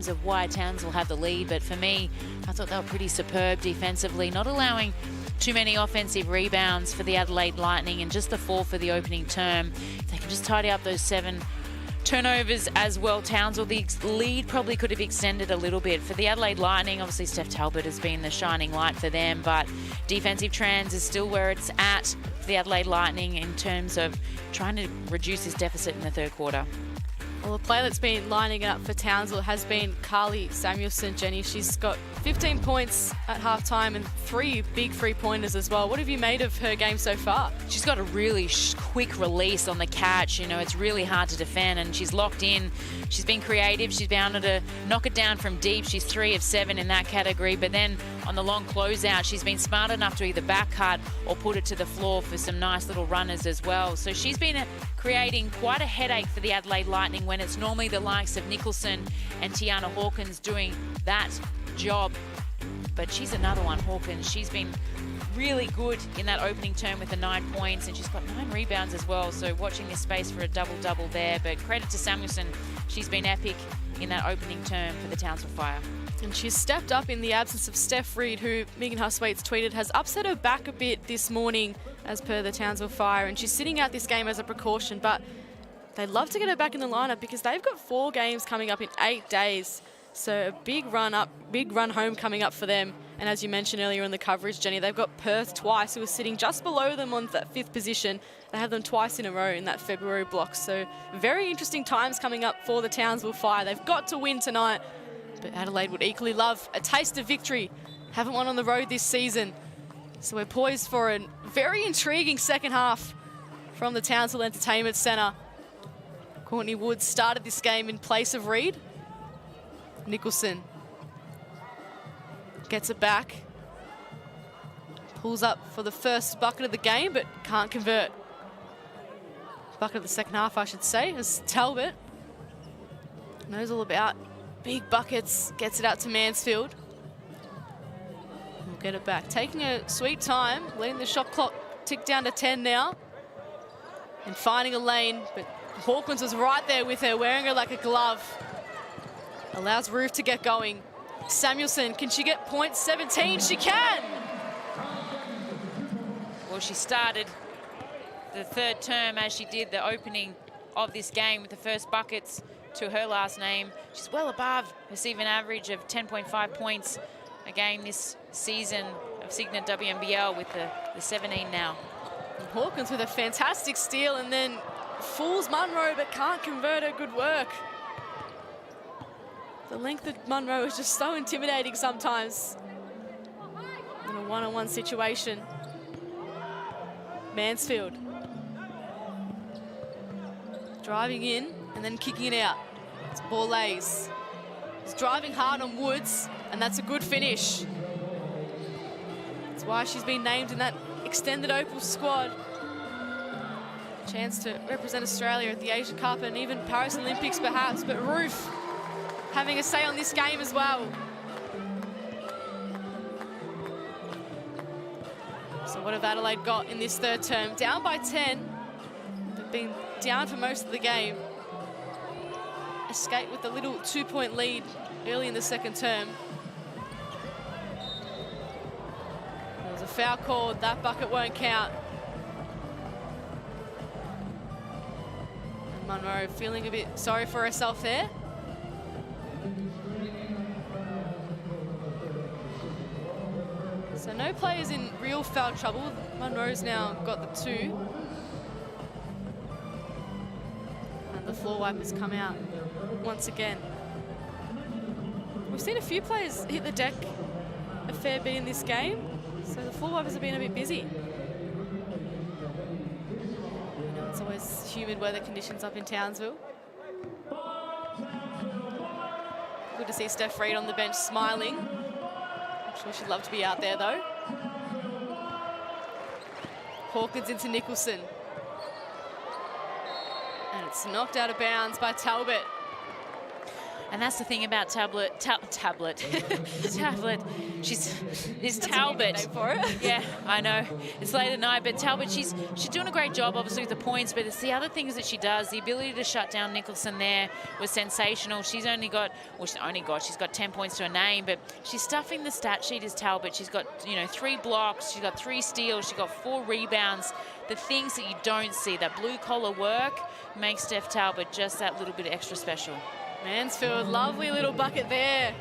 terms of why Townsville have the lead, but for me, I thought they were pretty superb defensively, not allowing too many offensive rebounds for the Adelaide Lightning, and just the 4 for the opening term. If they can just tidy up those 7 turnovers as well, Townsville, the lead probably could have extended a little bit. For the Adelaide Lightning, obviously Steph Talbot has been the shining light for them, but defensive trends is still where it's at for the Adelaide Lightning in terms of trying to reduce his deficit in the third quarter. Well, the player that's been lining it up for Townsville has been Carly Samuelson, Jenny. She's got 15 points at halftime and 3 big 3-pointers as well. What have you made of her game so far? She's got a really quick release on the catch. You know, it's really hard to defend, and she's locked in. She's been creative. She's been able to knock it down from deep. She's 3 of 7 in that category. But then on the long closeout, she's been smart enough to either back cut or put it to the floor for some nice little runners as well. So she's been creating quite a headache for the Adelaide Lightning when it's normally the likes of Nicholson and Tiana Hawkins doing that job. But she's another one, Hawkins. She's been really good in that opening term with the 9 points, and she's got 9 rebounds as well. So watching this space for a double-double there. But credit to Samuelson. She's been epic in that opening term for the Townsville Fire. And she's stepped up in the absence of Steph Reid, who Megan Hustwaite's tweeted has upset her back a bit this morning, as per the Townsville Fire. And she's sitting out this game as a precaution, but they'd love to get her back in the lineup because they've got 4 games coming up in 8 days. So a big run home coming up for them. And as you mentioned earlier in the coverage, Jenny, they've got Perth twice, who are sitting just below them on that 5th position. They have them twice in a row in that February block. So very interesting times coming up for the Townsville Fire. They've got to win tonight, but Adelaide would equally love a taste of victory. Haven't won on the road this season. So we're poised for a very intriguing second half from the Townsville Entertainment Centre. Courtney Woods started this game in place of Reid. Nicholson gets it back. Pulls up for the first bucket of the game, but can't convert. Bucket of the second half, I should say, as Talbot knows all about big buckets, gets it out to Mansfield. We'll get it back. Taking a sweet time, letting the shot clock tick down to 10 now. And finding a lane, but Hawkins was right there with her, wearing her like a glove. Allows Roof to get going. Samuelson, can she get point 17? She can! Well, she started the third term as she did the opening of this game with the first buckets to her last name. She's well above her season average of 10.5 points a game this season of Cygnett WNBL with the 17 now. And Hawkins with a fantastic steal and then fools Munro but can't convert her. Good work. The length of Munro is just so intimidating sometimes in a one-on-one situation. Mansfield driving in and then kicking it out. It's Borlays. He's driving hard on Woods, and that's a good finish. That's why she's been named in that extended Opal squad. Chance to represent Australia at the Asia Cup and even Paris Olympics perhaps, but Roof having a say on this game as well. So what have Adelaide got in this third term? Down by 10. They've been down for most of the game. Escape with a little 2-point lead early in the second term. There was a foul called. That bucket won't count. And Munro feeling a bit sorry for herself there. So no players in real foul trouble. Munro's now got the 2. And the floor wipers come out once again. We've seen a few players hit the deck a fair bit in this game, so the floor wipers have been a bit busy. You know, it's always humid weather conditions up in Townsville. Good to see Steph Reid on the bench smiling. I'm sure she'd love to be out there though. Hawkins into Nicholson. And it's knocked out of bounds by Talbot. And that's the thing about Tablet. She's Talbot. For it. Yeah, I know. It's late at night, but Talbot, she's doing a great job, obviously, with the points, but it's the other things that she does. The ability to shut down Nicholson there was sensational. She's got 10 points to her name, but she's stuffing the stat sheet as Talbot. She's got, 3 blocks, she's got 3 steals, she's got 4 rebounds. The things that you don't see, that blue-collar work, makes Steph Talbot just that little bit extra special. Mansfield, lovely little bucket there.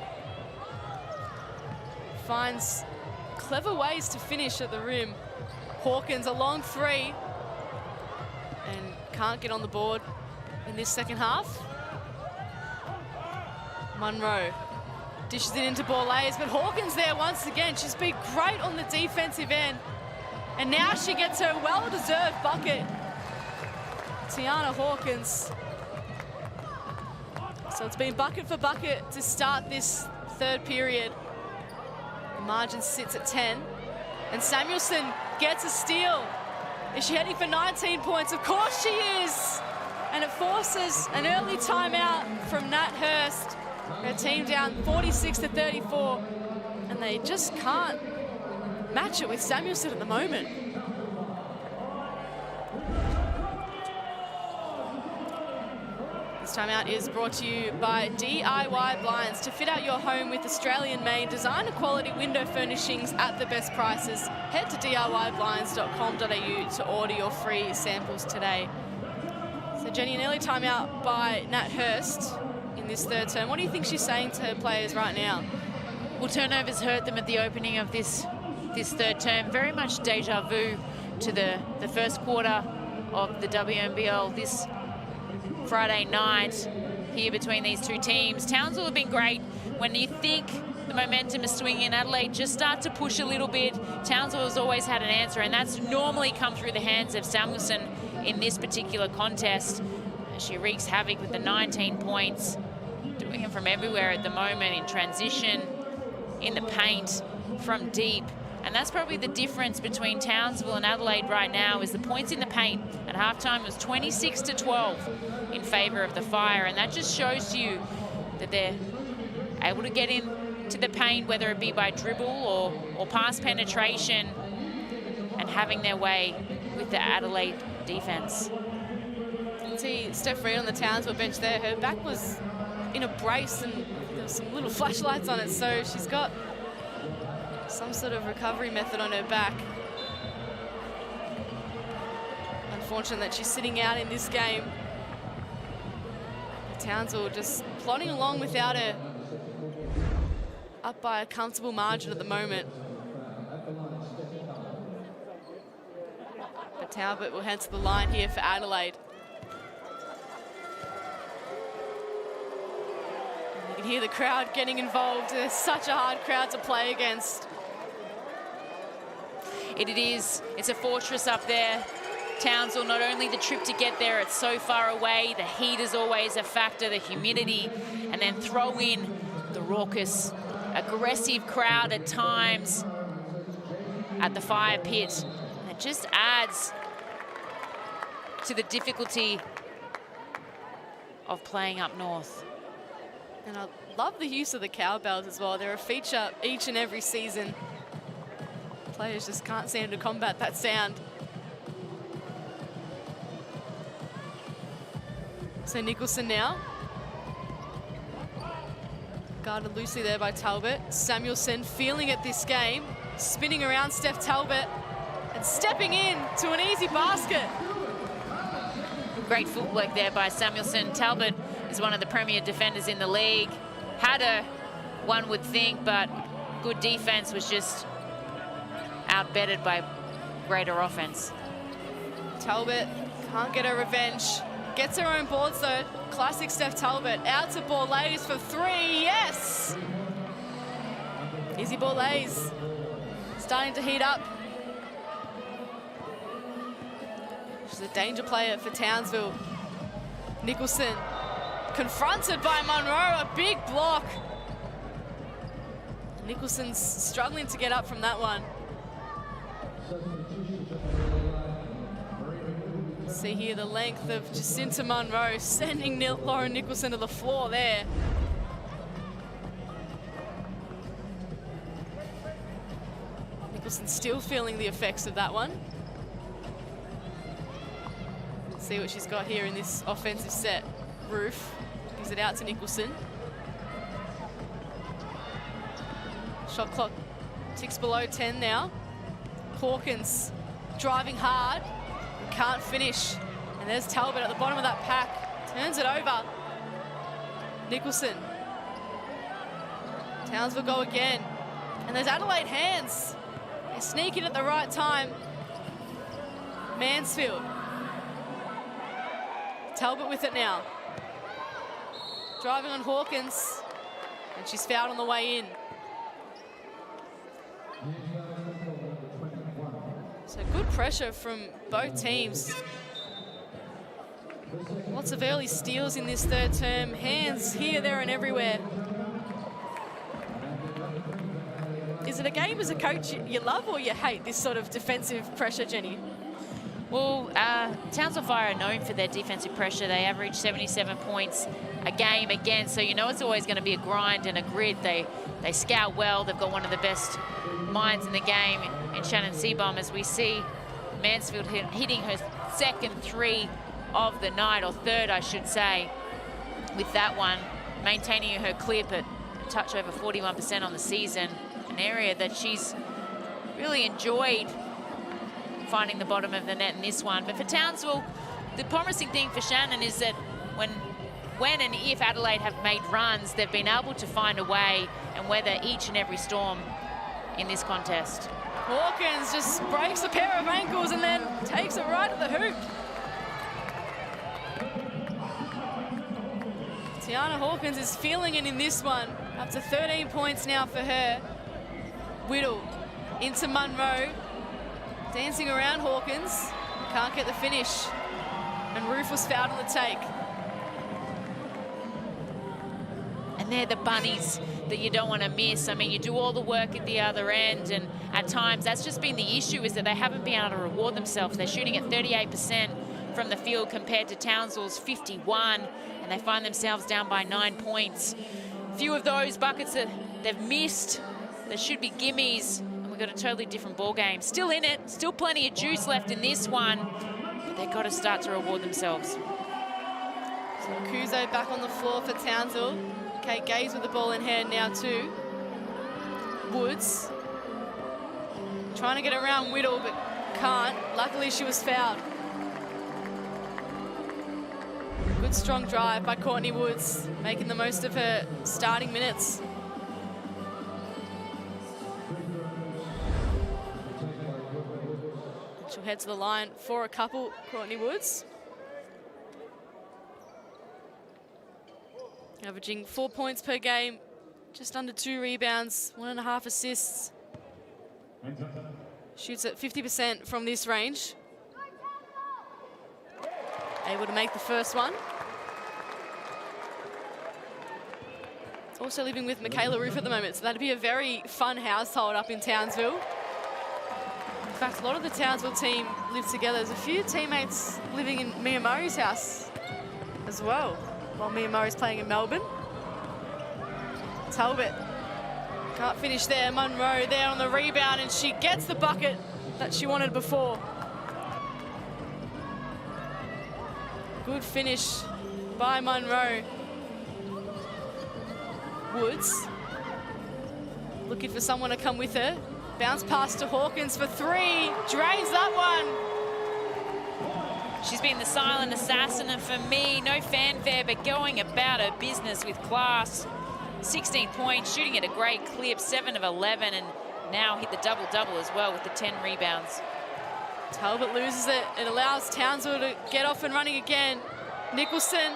Finds clever ways to finish at the rim. Hawkins, a long 3. And can't get on the board in this second half. Munro dishes it into Borlase, but Hawkins there once again. She's been great on the defensive end. And now she gets her well-deserved bucket. Tiana Hawkins. So it's been bucket for bucket to start this third period. The margin sits at 10. And Samuelson gets a steal. Is she heading for 19 points? Of course she is. And it forces an early timeout from Nat Hurst. Her team down 46-34. And they just can't match it with Samuelson at the moment. This timeout is brought to you by DIY Blinds. To fit out your home with Australian-made designer quality window furnishings at the best prices, head to DIYblinds.com.au to order your free samples today. So Jenny, an early timeout by Nat Hurst in this third term. What do you think she's saying to her players right now? Well, turnovers hurt them at the opening of this third term. Very much deja vu to the first quarter of the WNBL this Friday night here between these two teams. Townsville have been great. When you think the momentum is swinging, Adelaide just start to push a little bit. Townsville has always had an answer, and that's normally come through the hands of Samuelson in this particular contest. She wreaks havoc with the 19 points, doing it from everywhere at the moment, in transition, in the paint, from deep. And that's probably the difference between Townsville and Adelaide right now, is the points in the paint. At halftime was 26-12 in favor of the Fire, and that just shows you that they're able to get into the paint, whether it be by dribble or pass penetration, and having their way with the Adelaide defense. You can see Steph Reid on the Townsville bench there. Her back was in a brace and there was some little flashlights on it, so she's got some sort of recovery method on her back. Unfortunate that she's sitting out in this game. Townsville just plodding along without her, up by a comfortable margin at the moment. But Talbot will head to the line here for Adelaide. And you can hear the crowd getting involved. It's such a hard crowd to play against. It is. It's a fortress up there. Townsville, not only the trip to get there, it's so far away. The heat is always a factor, the humidity, and then throw in the raucous, aggressive crowd at times at the fire pit. And it just adds to the difficulty of playing up north. And I love the use of the cowbells as well. They're a feature each and every season. Players just can't seem to combat that sound. So Nicholson now. Guarded loosely there by Talbot. Samuelson feeling it this game. Spinning around Steph Talbot and stepping in to an easy basket. Great footwork there by Samuelson. Talbot is one of the premier defenders in the league. Had her, one would think, but good defense was just outbetted by greater offense. Talbot can't get her revenge. Gets her own boards though. Classic Steph Talbot. Out to Borlase for 3. Yes! Izzy Borlase starting to heat up. She's a danger player for Townsville. Nicholson confronted by Munro. A big block. Nicholson's struggling to get up from that one. See here the length of Jacinta Munro sending Lauren Nicholson to the floor there. Nicholson still feeling the effects of that one. Let's see what she's got here in this offensive set. Roof gives it out to Nicholson. Shot clock ticks below 10 now. Hawkins driving hard, can't finish. And there's Talbot at the bottom of that pack. Turns it over. Nicholson. Townsville go again. And there's Adelaide hands. They sneak in at the right time. Mansfield. Talbot with it now. Driving on Hawkins. And she's fouled on the way in. So good pressure from both teams. Lots of early steals in this third term. Hands here, there, and everywhere. Is it a game as a coach you love or you hate this sort of defensive pressure, Jenny? Well, Townsville Fire are known for their defensive pressure. They average 77 points a game again, so you know it's always going to be a grind and a grid. They scout well. They've got one of the best minds in the game in Shannon Seabaum, as we see Mansfield hitting her second three of the night, or third, I should say, with that one, maintaining her clip at a touch over 41% on the season, an area that she's really enjoyed finding the bottom of the net in this one. But for Townsville, the promising thing for Shannon is that when and if Adelaide have made runs, they've been able to find a way and weather each and every storm in this contest. Hawkins just breaks a pair of ankles and then takes it right at the hoop. Tiana Hawkins is feeling it in this one. Up to 13 points now for her. Whittle into Munro. Dancing around Hawkins. Can't get the finish. And Roof was fouled on the take. And they're the bunnies that you don't want to miss. I mean, you do all the work at the other end, and at times that's just been the issue, is that they haven't been able to reward themselves. They're shooting at 38% from the field compared to Townsville's 51, and they find themselves down by 9 points. A few of those buckets that they've missed, there should be gimmies, and we've got a totally different ball game. Still in it, still plenty of juice left in this one, but they've got to start to reward themselves. So Kuzo back on the floor for Townsville. Kate Gaze with the ball in hand now too. Woods trying to get around Whittle, but can't. Luckily she was fouled. Good strong drive by Courtney Woods, making the most of her starting minutes. She'll head to the line for a couple, Courtney Woods. Averaging 4 points per game, just under 2 rebounds, 1.5 assists. Shoots at 50% from this range. Able to make the first one. Also living with Michaela Roof at the moment, so that'd be a very fun household up in Townsville. In fact, a lot of the Townsville team live together. There's a few teammates living in Mia Murray's house as well, while Mia Murray's playing in Melbourne. Talbot can't finish there. Munro there on the rebound, and she gets the bucket that she wanted before. Good finish by Munro. Woods looking for someone to come with her. Bounce pass to Hawkins for three. Drains that one. She's been the silent assassin, and for me, no fanfare, but going about her business with class. 16 points, shooting at a great clip, 7 of 11, and now hit the double-double as well with the 10 rebounds. Talbot loses it. It allows Townsville to get off and running again. Nicholson.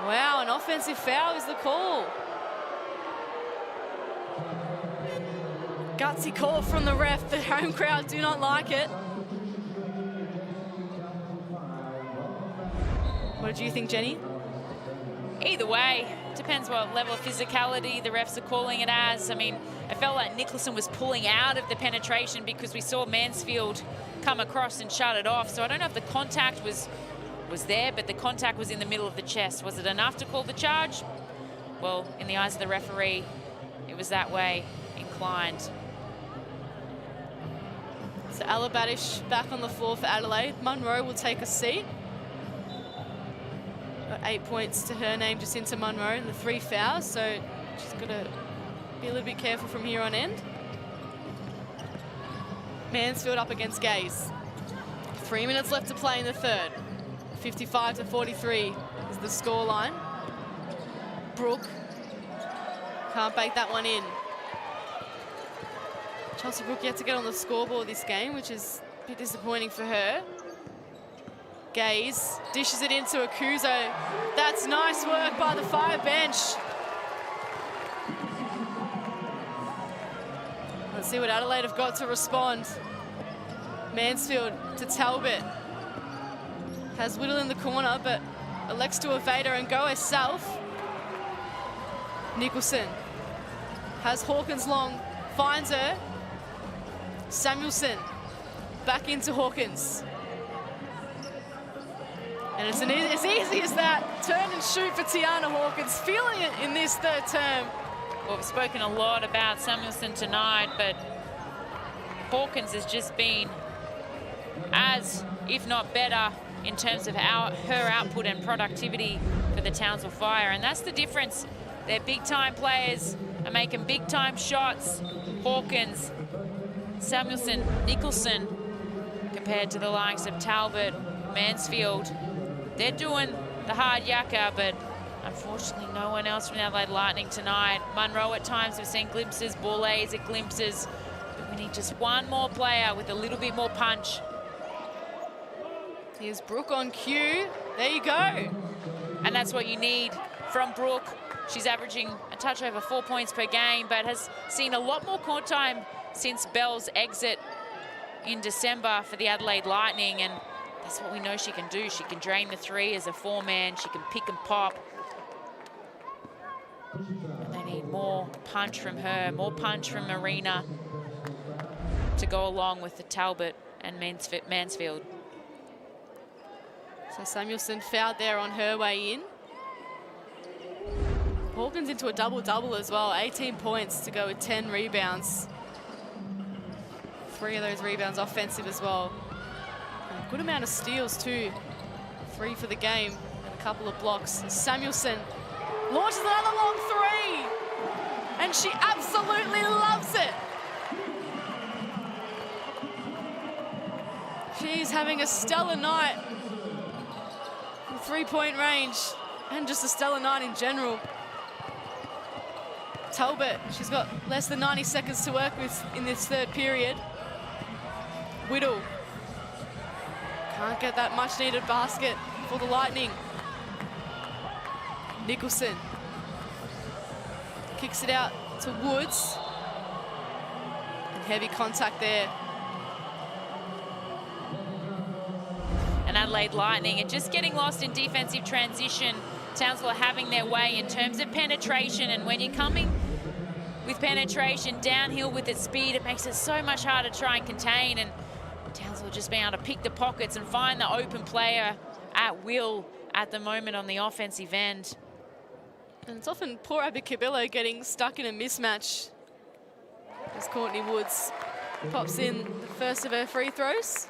Wow, an offensive foul is the call. Gutsy call from the ref. The home crowd do not like it. What do you think, Jenny? Either way, depends what level of physicality the refs are calling it as. I mean, I felt like Nicholson was pulling out of the penetration because we saw Mansfield come across and shut it off. So I don't know if the contact was there, but the contact was in the middle of the chest. Was it enough to call the charge? Well, in the eyes of the referee, it was that way inclined. So Alabadish back on the floor for Adelaide. Munro will take a seat. Got 8 points to her name, just into Munro, and the 3 fouls, so she's got to be a little bit careful from here on end. Mansfield up against Gaze. 3 minutes left to play in the third. 55-43 is the scoreline. Brooke can't bake that one in. Chelsea Brooke yet to get on the scoreboard this game, which is a bit disappointing for her. Gaze dishes it into Akuzo. That's nice work by the Fire bench. Let's see what Adelaide have got to respond. Mansfield to Talbot. Has Whittle in the corner, but elects to evade her and go herself. Nicholson has Hawkins long, finds her. Samuelson back into Hawkins. And it's as easy as that. Turn and shoot for Tiana Hawkins, feeling it in this third term. Well, we've spoken a lot about Samuelson tonight, but Hawkins has just been as, if not better, in terms of her output and productivity for the Townsville Fire. And that's the difference. They're big-time players, are making big-time shots. Hawkins, Samuelson, Nicholson, compared to the likes of Talbot, Mansfield. They're doing the hard yakka, but unfortunately no one else from the Adelaide Lightning tonight. Munro at times, we've seen glimpses, Borlase at glimpses, but we need just one more player with a little bit more punch. Here's Brooke on cue. There you go. And that's what you need from Brooke. She's averaging a touch over 4 points per game, but has seen a lot more court time since Bell's exit in December for the Adelaide Lightning, and that's what we know she can do. She can drain the three as a 4-man. She can pick and pop. And they need more punch from her, more punch from Marina to go along with the Talbot and Mansfield. So Samuelson fouled there on her way in. Hawkins into a double-double as well. 18 points to go with 10 rebounds. 3 of those rebounds offensive as well. And a good amount of steals too. 3 for the game and a couple of blocks. Samuelson launches another long 3. And she absolutely loves it. She's having a stellar night from 3-point range and just a stellar night in general. Talbot, she's got less than 90 seconds to work with in this third period. Whittle can't get that much needed basket for the Lightning. Nicholson kicks it out to Woods. And heavy contact there. And Adelaide Lightning are just getting lost in defensive transition. Townsville are having their way in terms of penetration, and when you're coming with penetration downhill with its speed, it makes it so much harder to try and contain, and Townsville just being able to pick the pockets and find the open player at will at the moment on the offensive end. And it's often poor Abby Cabillo getting stuck in a mismatch as Courtney Woods pops in the first of her free throws.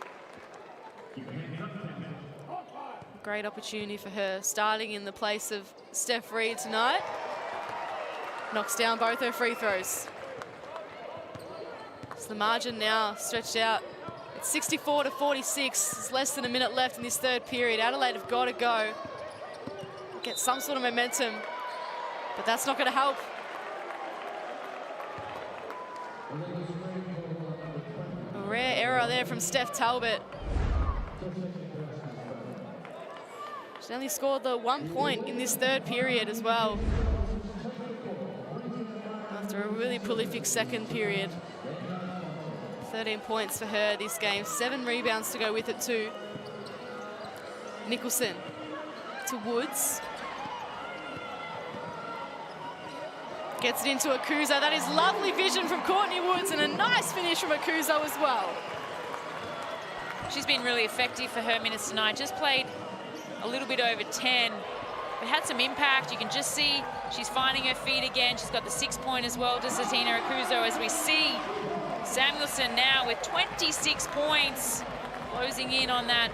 Great opportunity for her, starting in the place of Steph Reed tonight. Knocks down both her free throws. So the margin now stretched out. It's 64-46. There's less than a minute left in this third period. Adelaide have got to go. Get some sort of momentum, but that's not going to help. A rare error there from Steph Talbot. She only scored the 1 point in this third period as well, after a really prolific second period. 13 points for her this game, 7 rebounds to go with it too. Nicholson to Woods. Gets it into Akuzo. That is lovely vision from Courtney Woods and a nice finish from Akuzo as well. She's been really effective for her minutes tonight. Just played a little bit over 10, but had some impact. You can just see she's finding her feet again. She's got the 6 point as well to Satina Akuzo, as we see Samuelson now with 26 points, closing in on that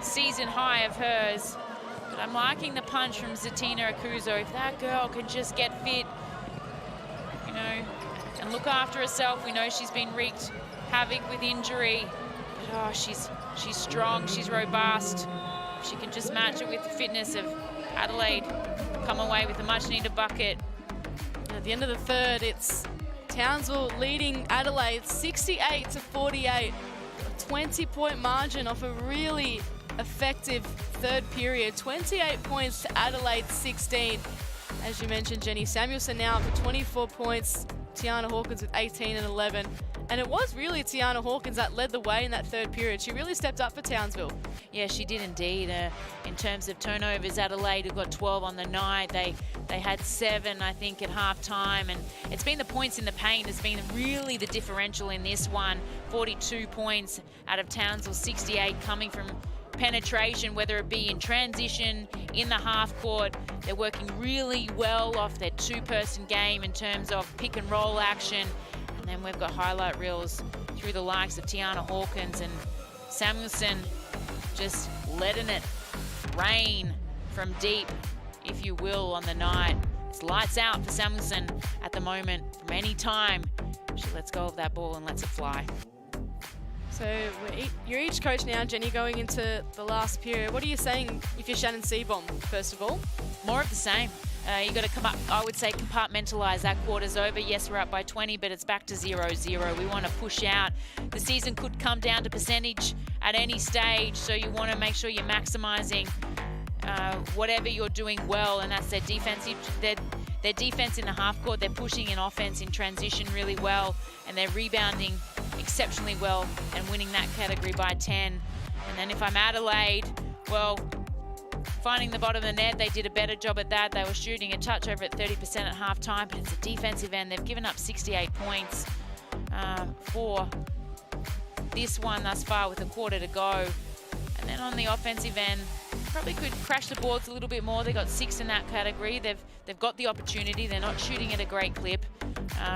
season high of hers. But I'm liking the punch from Zatina Akuzo. If that girl can just get fit, you know, and look after herself. We know she's been wreaked havoc with injury. But oh, she's strong, she's robust. If she can just match it with the fitness of Adelaide, come away with a much-needed bucket. At the end of the third, it's Townsville leading Adelaide 68-48. A 20-point margin off a really effective third period. 28 points to Adelaide 16. As you mentioned, Jenny, Samuelson now up for 24 points. Tiana Hawkins with 18 and 11. And it was really Tiana Hawkins that led the way in that third period. She really stepped up for Townsville. Yeah, she did indeed. In terms of turnovers, Adelaide have got 12 on the night. They had 7, I think, at halftime. And it's been the points in the paint has been really the differential in this one. 42 points out of Townsville, 68 coming from penetration, whether it be in transition, in the half court. They're working really well off their two-person game in terms of pick and roll action. And then we've got highlight reels through the likes of Tiana Hawkins and Samuelson just letting it rain from deep, if you will, on the night. It's lights out for Samuelson at the moment. From any time, she lets go of that ball and lets it fly. So you're each coach now, Jenny, going into the last period. What are you saying if you're Shannon Seabom, first of all? More of the same. You got to come up, I would say, compartmentalize. That quarter's over. Yes, we're up by 20, but it's back to 0-0. We want to push out. The season could come down to percentage at any stage, so you want to make sure you're maximizing whatever you're doing well, and that's their defensive. Their defense in the half court. They're pushing in offense in transition really well, and they're rebounding exceptionally well and winning that category by 10. And then if I'm Adelaide, well, finding the bottom of the net, they did a better job at that. They were shooting a touch over at 30% at halftime, but it's a defensive end. They've given up 68 points for this one thus far with a quarter to go. And then on the offensive end, probably could crash the boards a little bit more. They got 6 in that category. They've got the opportunity. They're not shooting at a great clip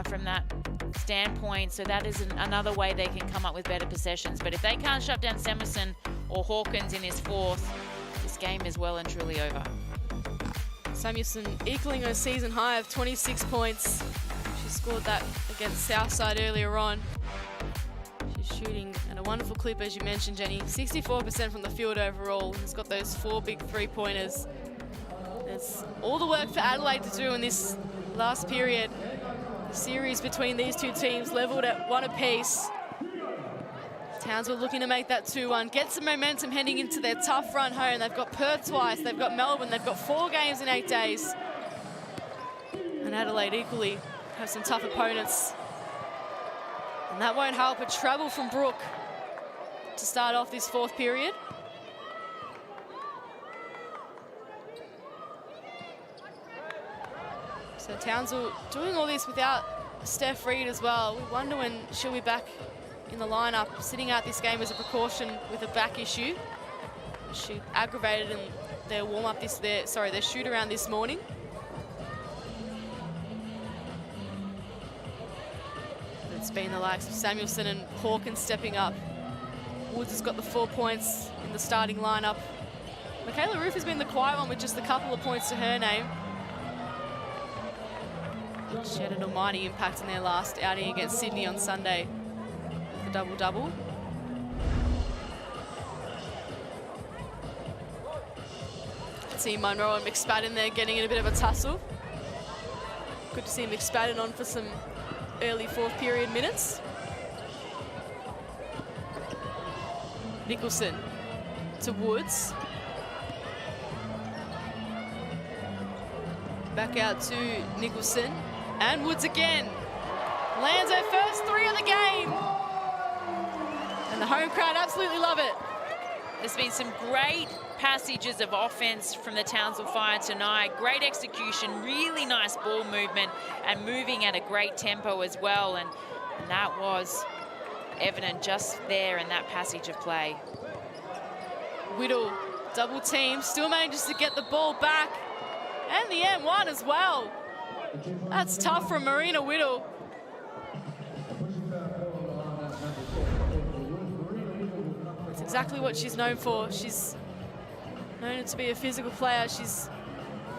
from that standpoint. So that is another way they can come up with better possessions. But if they can't shut down Samuelson or Hawkins in this fourth, this game is well and truly over. Samuelson equaling her season high of 26 points. She scored that against Southside earlier on. She's shooting at a wonderful clip, as you mentioned, Jenny. 64% from the field overall. She's got those 4 big three-pointers. There's all the work for Adelaide to do in this last period. The series between these two teams leveled at 1 apiece. Townsville looking to make that 2-1, get some momentum heading into their tough run home. They've got Perth twice, they've got Melbourne, they've got 4 games in 8 days. And Adelaide equally have some tough opponents. And that won't help. A treble from Brooke to start off this fourth period. So Townsville doing all this without Steph Reid as well. We wonder when she'll be back in the lineup, sitting out this game as a precaution with a back issue. She aggravated in their warm-up their shoot-around this morning. It's been the likes of Samuelson and Hawkins stepping up. Woods has got the 4 points in the starting lineup. Michaela Roof has been the quiet one with just a couple of points to her name. She had an almighty impact in their last outing against Sydney on Sunday with a double-double. See Munro and McSpadden there getting in a bit of a tussle. Good to see McSpadden on for some early fourth period minutes. Nicholson to Woods. Back out to Nicholson. And Woods again. Lands her first 3 of the game. And the home crowd absolutely love it. There's been some great passages of offense from the Townsville Fire tonight. Great execution, really nice ball movement, and moving at a great tempo as well. And that was evident just there in that passage of play. Whittle, double team, still manages to get the ball back. And the M1 as well. That's tough from Marina Whittle. exactly what she's known for. She's known to be a physical player. She's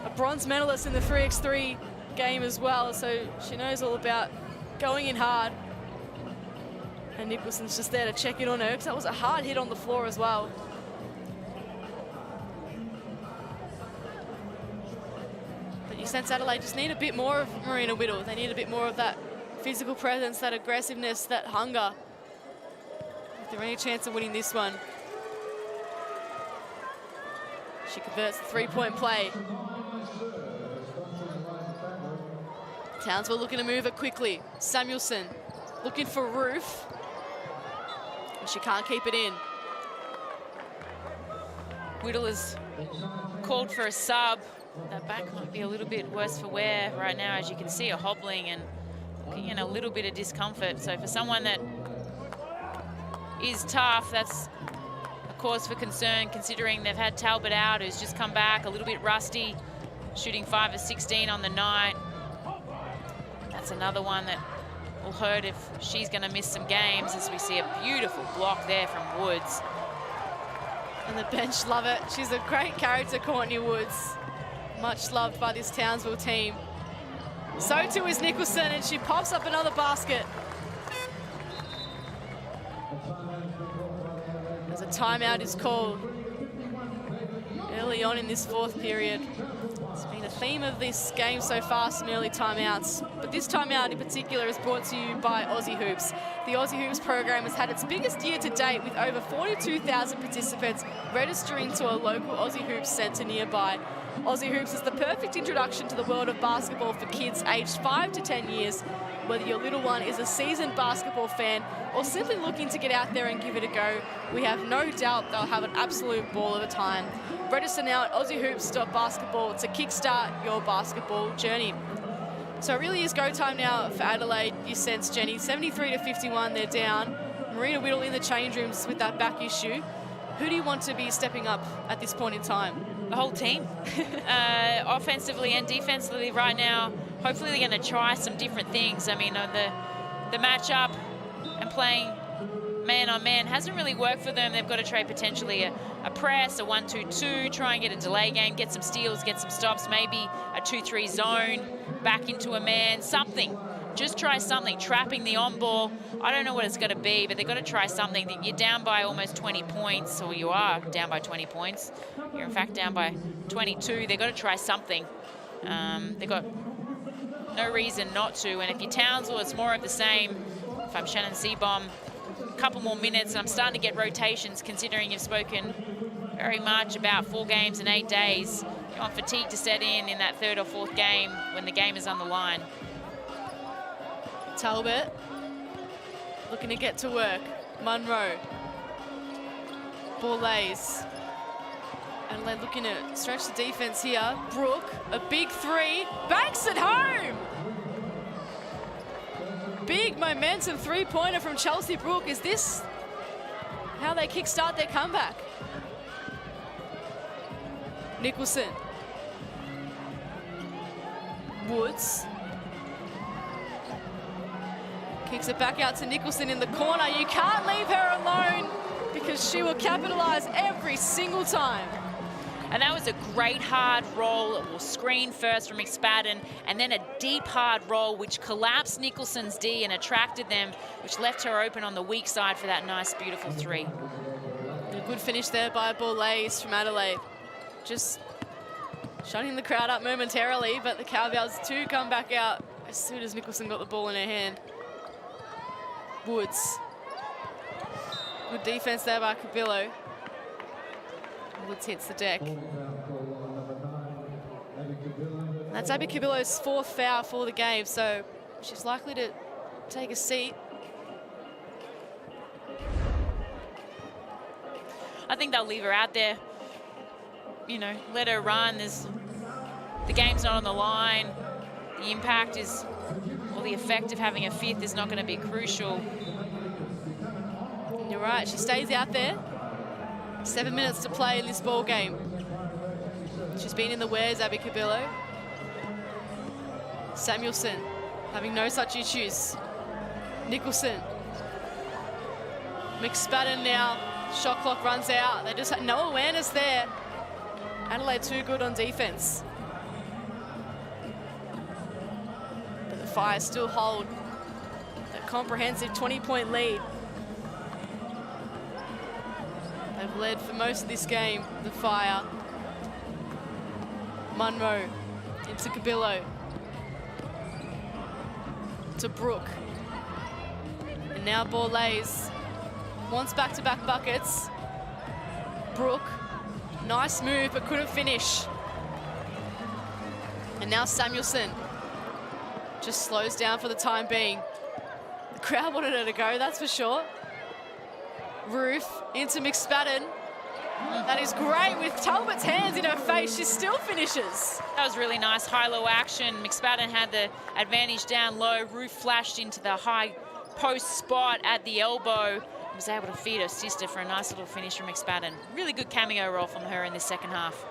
a bronze medalist in the 3x3 game as well, so she knows all about going in hard. And Nicholson's just there to check in on her, because that was a hard hit on the floor as well. But you sense Adelaide just need a bit more of Marina Whittle. They need a bit more of that physical presence, that aggressiveness, that hunger. If they're any chance of winning this one. She converts the three-point play. Townsville looking to move it quickly. Samuelson looking for Roof. And she can't keep it in. Whittle is called for a sub. That back might be a little bit worse for wear right now, as you can see her hobbling and looking in a little bit of discomfort. So for someone that is tough, that's a cause for concern, considering they've had Talbot out, who's just come back a little bit rusty, shooting 5 of 16 on the night. That's another one that will hurt if she's going to miss some games, as we see a beautiful block there from Woods. And the bench love it. She's a great character, Courtney Woods. Much loved by this Townsville team. So too is Nicholson, and she pops up another basket. As a timeout is called early on in this fourth period. It's been a theme of this game so far, some early timeouts. But this timeout in particular is brought to you by Aussie Hoops. The Aussie Hoops program has had its biggest year to date, with over 42,000 participants registering to a local Aussie Hoops centre nearby. Aussie Hoops is the perfect introduction to the world of basketball for kids aged 5 to 10 years. Whether your little one is a seasoned basketball fan or simply looking to get out there and give it a go, we have no doubt they'll have an absolute ball of a time. Register now at aussiehoops.basketball to kickstart your basketball journey. So it really is go time now for Adelaide, you sense, Jenny. 73 to 51, they're down. Marina Whittle in the change rooms with that back issue. Who do you want to be stepping up at this point in time? The whole team, offensively and defensively right now. Hopefully they're going to try some different things. I mean, the matchup and playing man-on-man hasn't really worked for them. They've got to try potentially a press, a 1-2-2, try and get a delay game, get some steals, get some stops, maybe a 2-3 zone, back into a man, something. Just try something, trapping the on-ball. I don't know what it's going to be, but they've got to try something. You're down by almost 20 points, or you are down by 20 points. You're in fact down by 22. They've got to try something. They've got no reason not to. And if you're Townsville, it's more of the same. If I'm Shannon Seabom, a couple more minutes, and I'm starting to get rotations, considering you've spoken very much about 4 games in 8 days. You want fatigue to set in that 3rd or 4th game when the game is on the line. Talbot looking to get to work. Munro. Ball lays. Adelaide looking to stretch the defense here. Brooke, a big 3. Banks it home! Big momentum three-pointer from Chelsea Brooke. Is this how they kickstart their comeback? Nicholson. Woods. Kicks it back out to Nicholson in the corner. You can't leave her alone, because she will capitalize every single time. And that was a great hard roll. It will screen first from McSpadden, and then a deep hard roll which collapsed Nicholson's D and attracted them, which left her open on the weak side for that nice, beautiful 3. A good finish there by Borlase from Adelaide. Just shutting the crowd up momentarily, but the Cowbells too come back out as soon as Nicholson got the ball in her hand. Woods. Good defense there by Cabillo. Woods hits the deck. That's Abby Cabillo's 4th foul for the game, so she's likely to take a seat. I think they'll leave her out there. You know, let her run. The game's not on the line. The impact is, or the effect of having a 5th is not going to be crucial. You're right, she stays out there. 7 minutes to play in this ball game. She's been in the wears, Abby Cabillo. Samuelson having no such issues. Nicholson. McSpadden now Shot clock runs out. They just had no awareness there. Adelaide too good on defense. But the Fire still hold that comprehensive 20-point lead. They've led for most of this game, the Fire. Munro into Cabillo. To Brooke. And now Borlays wants back-to-back buckets. Brooke, nice move, but couldn't finish. And now Samuelson just slows down for the time being. The crowd wanted her to go, that's for sure. Roof into McSpadden. That is great with Talbot's hands in her face. She still finishes. That was really nice high-low action. McSpadden had the advantage down low. Roof flashed into the high post spot at the elbow. Was able to feed her sister for a nice little finish from McSpadden. Really good cameo role from her in this second half.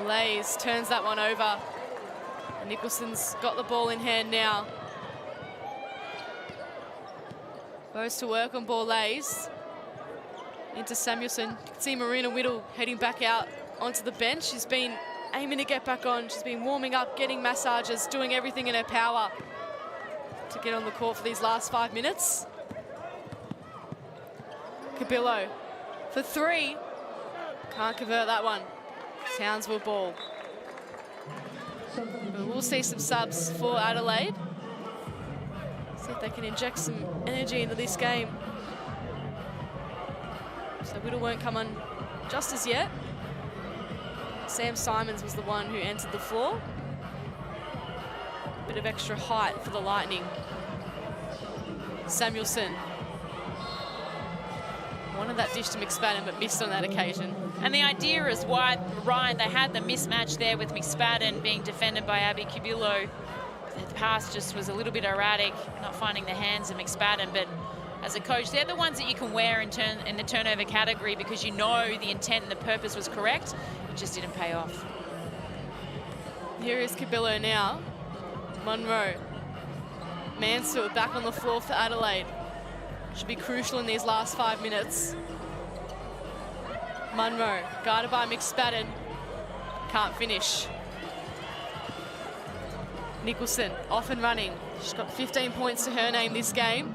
Lays turns that one over. And Nicholson's got the ball in hand now. Goes to work on Borlays. Into Samuelson. You can see Marina Whittle heading back out onto the bench. She's been aiming to get back on. She's been warming up, getting massages, doing everything in her power to get on the court for these last 5 minutes. Cabillo for three. Can't convert that one. Townsville ball. But we'll see some subs for Adelaide. See if they can inject some energy into this game. So Whittle won't come on just as yet. Sam Simons was the one who entered the floor. Bit of extra height for the Lightning. Samuelson. Wanted that dish to McSpadden, but missed on that occasion. And the idea is why, Ryan, they had the mismatch there with McSpadden being defended by Abby Cabillo. The pass just was a little bit erratic, not finding the hands of McSpadden, but as a coach, they're the ones that you can wear in the turnover category because you know the intent and the purpose was correct. It just didn't pay off. Here is Cabillo now. Munro. Mansfield back on the floor for Adelaide. Should be crucial in these last 5 minutes. Munro, guarded by McSpadden. Can't finish. Nicholson, off and running. She's got 15 points to her name this game.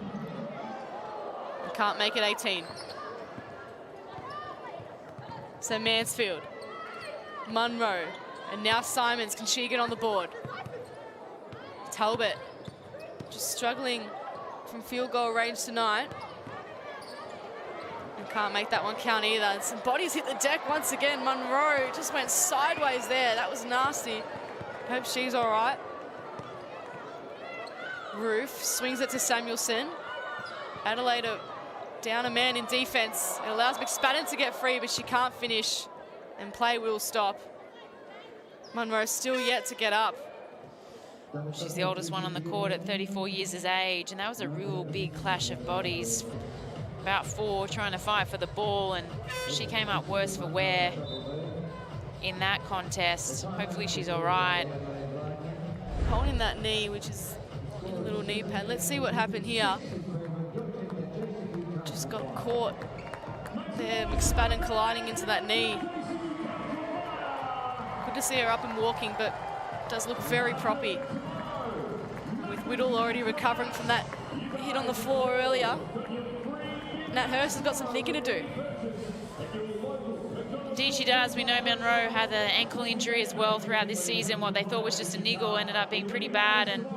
Can't make it 18. So Mansfield, Munro, and now Simons. Can she get on the board? Talbot just struggling from field goal range tonight. And can't make that one count either. And some bodies hit the deck once again. Munro just went sideways there. That was nasty. Hope she's all right. Roof swings it to Samuelson. Adelaide down a man in defense. It allows McSpadden to get free, but she can't finish, and play will stop. Munro still yet to get up. She's the oldest one on the court at 34 years of age, and that was a real big clash of bodies. About 4 trying to fight for the ball, and she came up worse for wear in that contest. Hopefully she's all right. Holding that knee, which is in a little knee pad. Let's see what happened here. Just got caught there, McSpadden colliding into that knee. Good to see her up and walking, but does look very proppy. With Whittle already recovering from that hit on the floor earlier. Nat Hurst has got some thinking to do. Indeed she does. We know Munro had an ankle injury as well throughout this season. What they thought was just a niggle ended up being pretty bad, and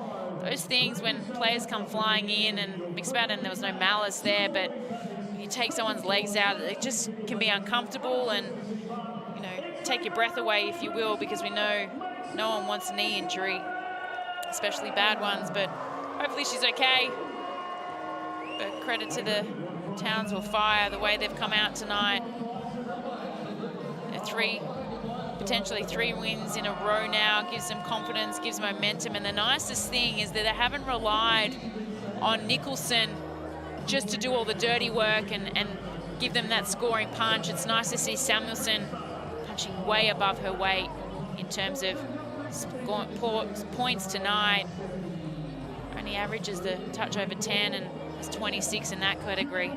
those things when players come flying in, and McSpadden, there was no malice there, but you take someone's legs out, it just can be uncomfortable and, you know, take your breath away, if you will, because we know no one wants a knee injury, especially bad ones, but hopefully she's okay. But credit to the Townsville Fire, the way they've come out tonight. Potentially three wins in a row now, gives them confidence, gives momentum, and the nicest thing is that they haven't relied on Nicholson just to do all the dirty work and give them that scoring punch. It's nice to see Samuelson punching way above her weight in terms of points tonight. Only averages the touch over 10 and is 26 in that category.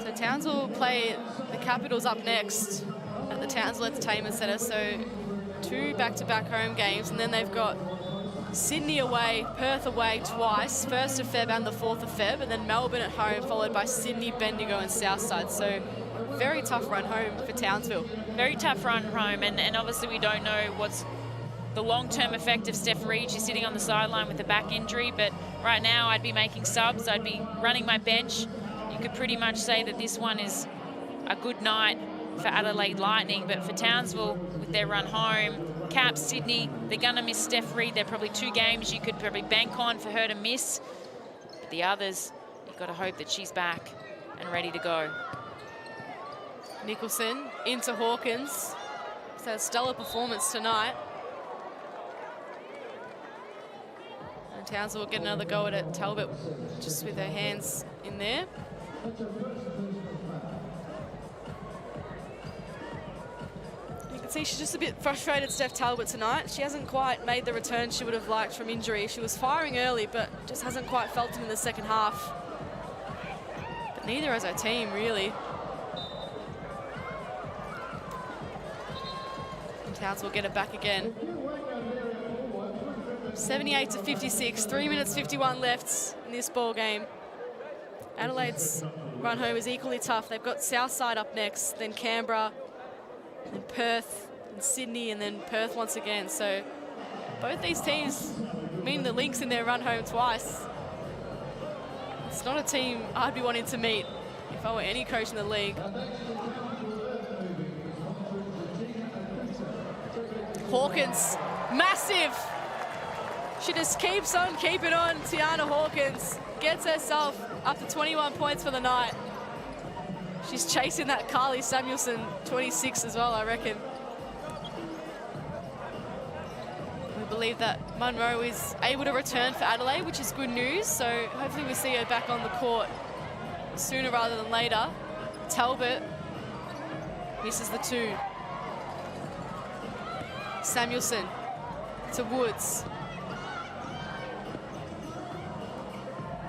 So So Townsville play the Capitals up next at the Townsville Entertainment Centre. So 2 back-to-back home games, and then they've got Sydney away, Perth away twice, 1st of Feb and the 4th of Feb, and then Melbourne at home, followed by Sydney, Bendigo and Southside. So very tough run home for Townsville. Very tough run home, and obviously we don't know what's the long-term effect of Steph Reed. She's sitting on the sideline with a back injury, but right now I'd be making subs, I'd be running my bench. You could pretty much say that this one is a good night for Adelaide Lightning, but for Townsville with their run home, Caps, Sydney, they're gonna miss Steph Reed. There are probably 2 games you could probably bank on for her to miss. But the others, you've got to hope that she's back and ready to go. Nicholson into Hawkins. It's a stellar performance tonight. And Townsville will get another go at it. Talbot just with her hands in there. You can see she's just a bit frustrated, Steph Talbot, tonight. She hasn't quite made the return she would have liked from injury. She was firing early, but just hasn't quite felt it in the second half. But neither has her team, really. And Townsville get it back again. 78 to 56, 3 minutes 51 left in this ball game. Adelaide's run home is equally tough. They've got Southside up next, then Canberra, then Perth, and Sydney, and then Perth once again. So both these teams mean the Lynx in their run home twice. It's not a team I'd be wanting to meet if I were any coach in the league. Hawkins, massive. She just keeps on keeping on. Tiana Hawkins gets herself up to 21 points for the night. She's chasing that Carly Samuelson 26 as well, I reckon. We believe that Munro is able to return for Adelaide, which is good news. So hopefully we see her back on the court sooner rather than later. Talbot misses the 2. Samuelson to Woods.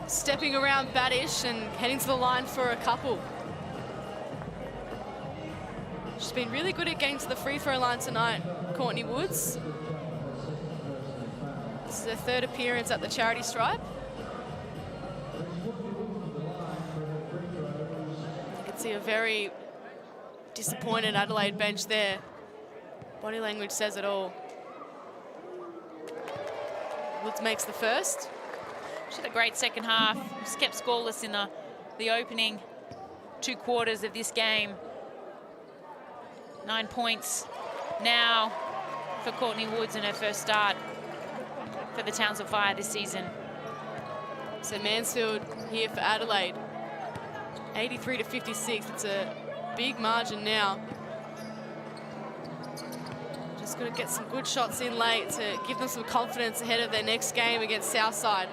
Stepping around Badish and heading to the line for a couple. She's been really good at getting to the free throw line tonight, Courtney Woods. This is her 3rd appearance at the charity stripe. You can see a very disappointed Adelaide bench there. Body language says it all. Woods makes the first. She had a great second half. Just kept scoreless in the opening 2 quarters of this game. 9 points now for Courtney Woods in her first start for the Townsville Fire this season. So Mansfield here for Adelaide. 83 to 56. It's a big margin now. Just got to get some good shots in late to give them some confidence ahead of their next game against Southside.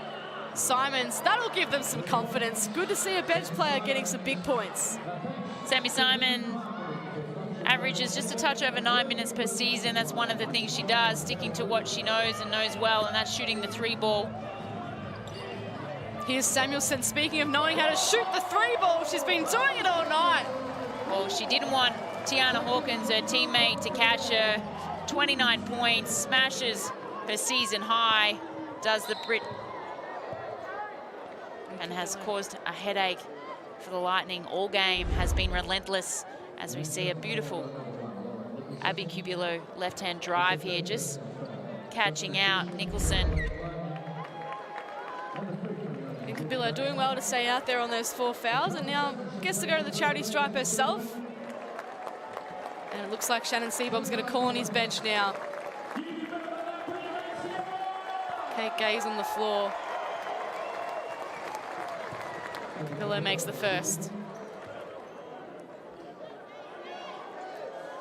Simons, that'll give them some confidence. Good to see a bench player getting some big points. Sammy Simon averages just a touch over 9 minutes per season. That's one of the things she does, sticking to what she knows and knows well, and that's shooting the 3 ball. Here's Samuelson, speaking of knowing how to shoot the 3 ball. She's been doing it all night. Well, she didn't want Tiana Hawkins, her teammate, to catch her. 29 points, smashes her season high, does the Brit, and has caused a headache for the Lightning all game, has been relentless, as we see a beautiful Abby Cubulo left-hand drive here, just catching out Nicholson. And Cubulo doing well to stay out there on those 4 fouls, and now gets to go to the charity stripe herself. And it looks like Shannon Seabom's going to call on his bench now. Kate Gay's on the floor. Cubulo makes the first.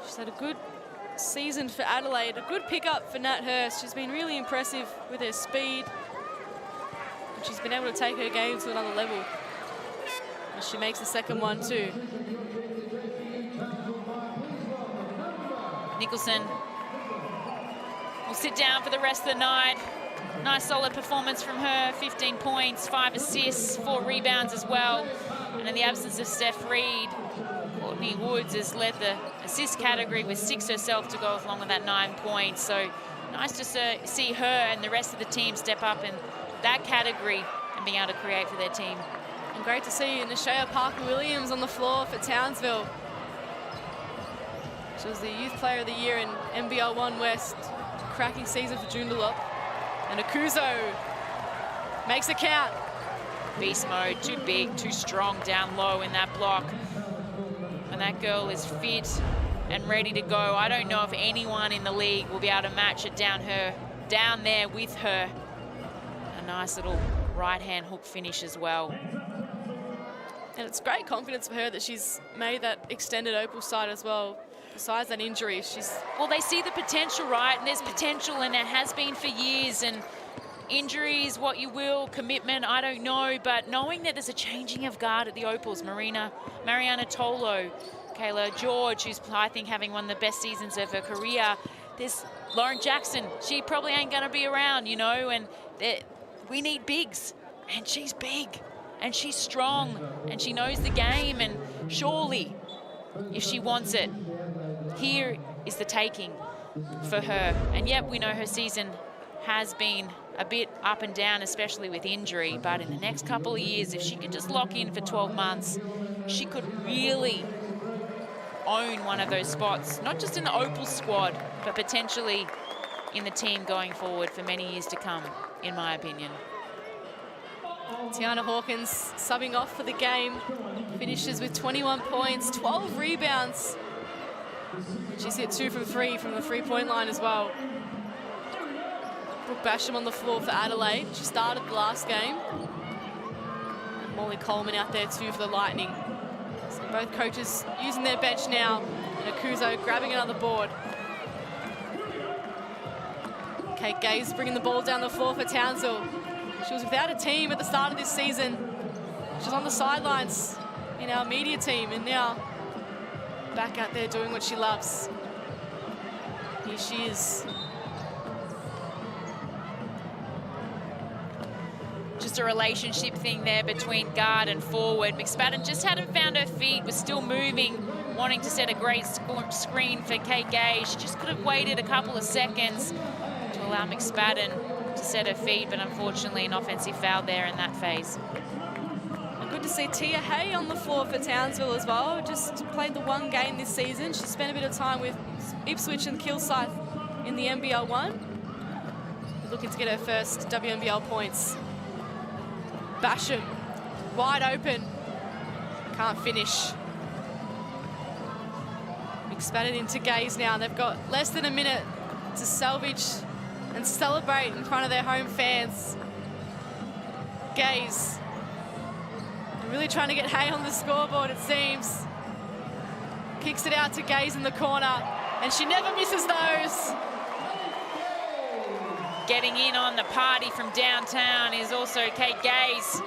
She's had a good season for Adelaide, a good pickup for Nat Hurst. She's been really impressive with her speed. And she's been able to take her game to another level. And she makes the second one too. Nicholson will sit down for the rest of the night. Nice solid performance from her, 15 points, 5 assists, 4 rebounds as well. And in the absence of Steph Reed, Courtney Woods has led the assist category with 6 herself to go along with that 9 points. So nice to see her and the rest of the team step up in that category and being able to create for their team. And great to see Nashea Parker-Williams on the floor for Townsville. She was the Youth Player of the Year in NBL 1 West. Cracking season for Joondalup. And Akuzo makes it count. Beast mode, too big, too strong down low in that block. When that girl is fit and ready to go, I don't know if anyone in the league will be able to match it down there with her. A nice little right-hand hook finish as well. And it's great confidence for her that she's made that extended opal side as well. Besides that injury, well, they see the potential, right? And there's potential, and it has been for years. And injuries, what you will, commitment, I don't know. But knowing that there's a changing of guard at the opals, Mariana Tolo, Kayla George, who's, I think, having one of the best seasons of her career. There's Lauren Jackson. She probably ain't going to be around, you know. And we need bigs. And she's big. And she's strong. And she knows the game. And surely, if she wants it, here is the taking for her. And yet we know her season has been a bit up and down, especially with injury. But in the next couple of years, if she could just lock in for 12 months, she could really own one of those spots, not just in the Opal squad, but potentially in the team going forward for many years to come, in my opinion. Tiana Hawkins subbing off for the game. Finishes with 21 points, 12 rebounds. She's hit 2 from 3 from the three-point line as well. Brooke Basham on the floor for Adelaide. She started the last game. Molly Coleman out there too for the Lightning. So both coaches using their bench now. And Akuzo grabbing another board. Kate Gaze bringing the ball down the floor for Townsville. She was without a team at the start of this season. She was on the sidelines in our media team, and now back out there doing what she loves. Here she is. Just a relationship thing there between guard and forward. McSpadden just hadn't found her feet, was still moving, wanting to set a great screen for Kate Gay. She just could have waited a couple of seconds to allow McSpadden to set her feet, but unfortunately an offensive foul there in that phase. And good to see Tia Hay on the floor for Townsville as well. Just played the one game this season. She spent a bit of time with Ipswich and Kilsyth in the NBL 1. Looking to get her first WNBL points. Basham, wide open. Can't finish. McSpadden into Gaze now. They've got less than a minute to salvage and celebrate in front of their home fans. Gaze. They're really trying to get Hay on the scoreboard, it seems. Kicks it out to Gaze in the corner, and she never misses those. Getting in on the party from downtown is also Kate Gaze.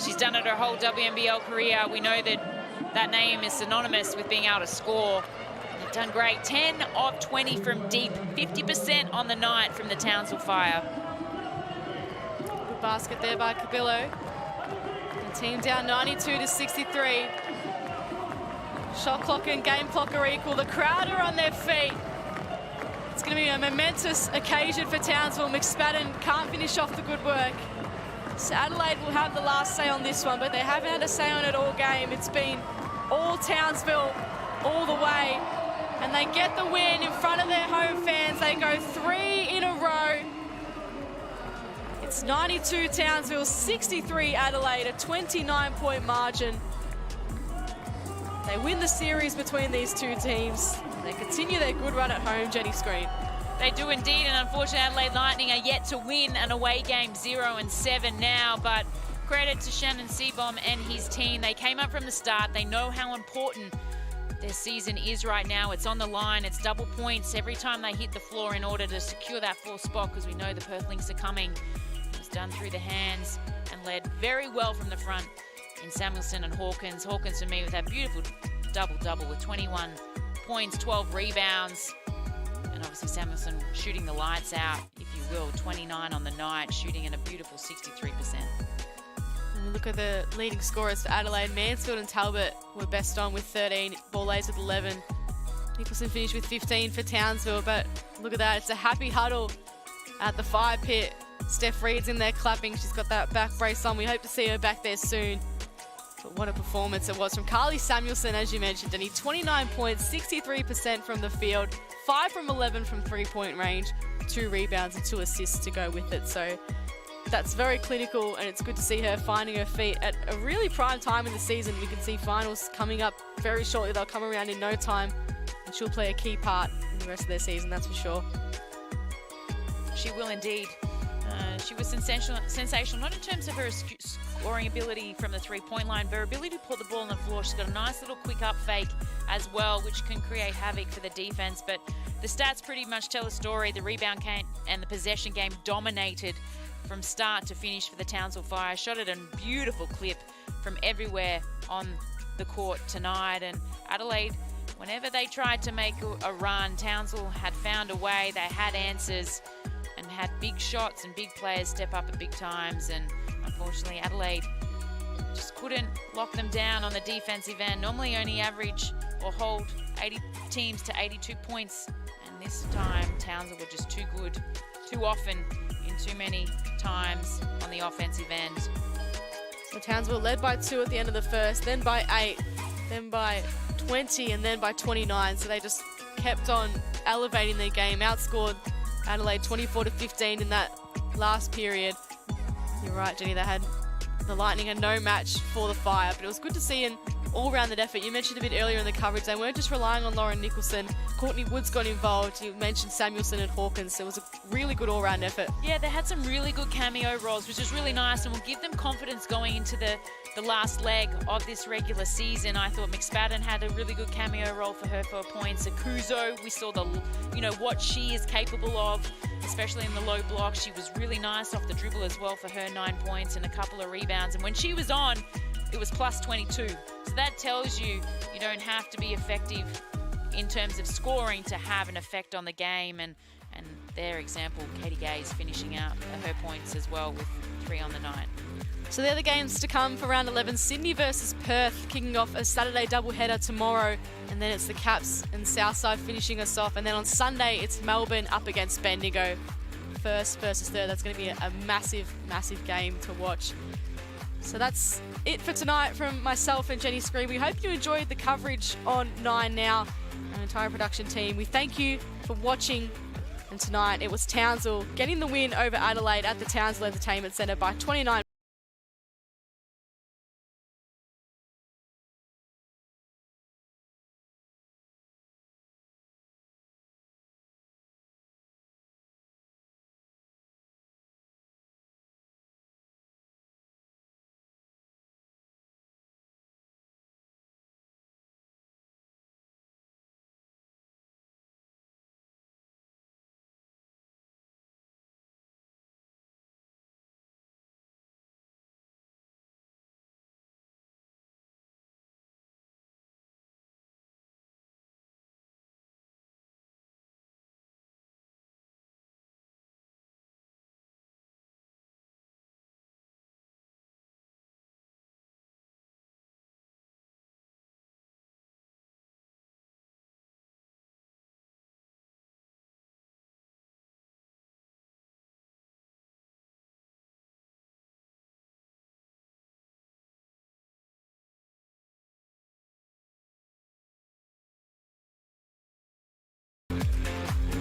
She's done it her whole WNBL career. We know that that name is synonymous with being able to score. They've done great. 10 of 20 from deep, 50% on the night from the Townsville Fire. Good basket there by Cabillo. The team down 92-63. Shot clock and game clock are equal. The crowd are on their feet. It's going to be a momentous occasion for Townsville. McSpadden can't finish off the good work. So Adelaide will have the last say on this one, but they haven't had a say on it all game. It's been all Townsville all the way. And they get the win in front of their home fans. They go 3 in a row. It's 92 Townsville, 63 Adelaide, a 29-point margin. They win the series between these two teams. They continue their good run at home, Jenny Screen. They do indeed, and unfortunately Adelaide Lightning are yet to win an away game, 0-7 now, but credit to Shannon Seabohm and his team. They came up from the start. They know how important their season is right now. It's on the line. It's double points every time they hit the floor in order to secure that 4th spot, because we know the Perth Lynx are coming. It was done through the hands and led very well from the front in Samuelson and Hawkins. Hawkins for me with that beautiful double-double with 21 points, 12 rebounds, and obviously Samuelson shooting the lights out, if you will, 29 on the night, shooting at a beautiful 63%. And we look at the leading scorers for Adelaide. Mansfield and Talbot were best on with 13. Borlase with 11. Nicholson finished with 15 for Townsville. But look at that. It's a happy huddle at the fire pit. Steph Reed's in there clapping. She's got that back brace on. We hope to see her back there soon. But what a performance it was from Carly Samuelson, as you mentioned, Denny. 29 points, 63% from the field, 5 from 11 from three-point range, 2 rebounds and 2 assists to go with it. So that's very clinical, and it's good to see her finding her feet at a really prime time in the season. We can see finals coming up very shortly. They'll come around in no time, and she'll play a key part in the rest of their season, that's for sure. She will indeed. She was sensational, not in terms of her scoring ability from the three-point line, but her ability to put the ball on the floor. She's got a nice little quick up fake as well, which can create havoc for the defense. But the stats pretty much tell a story. The rebound game and the possession game dominated from start to finish for the Townsville Fire. Shot at a beautiful clip from everywhere on the court tonight. And Adelaide, whenever they tried to make a run, Townsville had found a way. They had answers and had big shots and big players step up at big times. And unfortunately, Adelaide just couldn't lock them down on the defensive end. Normally only average or hold 80 teams to 82 points. And this time, Townsville were just too good, too often, in too many times on the offensive end. So Townsville led by 2 at the end of the first, then by 8, then by 20, and then by 29. So they just kept on elevating their game, outscored Adelaide 24-15 in that last period. You're right, Jenny, the Lightning had no match for the Fire, but it was good to see an all-rounded effort. You mentioned a bit earlier in the coverage, they weren't just relying on Lauren Nicholson. Courtney Woods got involved. You mentioned Samuelson and Hawkins. So it was a really good all-round effort. Yeah, they had some really good cameo roles, which is really nice and will give them confidence going into the last leg of this regular season. I thought McSpadden had a really good cameo role for her for points. Akuzo, we saw what she is capable of, especially in the low block. She was really nice off the dribble as well for her 9 points and a couple of rebounds. And when she was on, it was plus 22. So that tells you don't have to be effective in terms of scoring to have an effect on the game. And their example, Katie Gay's finishing out her points as well with 3 on the night. So the other games to come for round 11, Sydney versus Perth, kicking off a Saturday doubleheader tomorrow. And then it's the Caps and Southside finishing us off. And then on Sunday, it's Melbourne up against Bendigo. First versus third. That's going to be a massive, massive game to watch. So that's it for tonight from myself and Jenny Screen. We hope you enjoyed the coverage on 9 Now, our entire production team. We thank you for watching. And tonight it was Townsville getting the win over Adelaide at the Townsville Entertainment Centre by 29.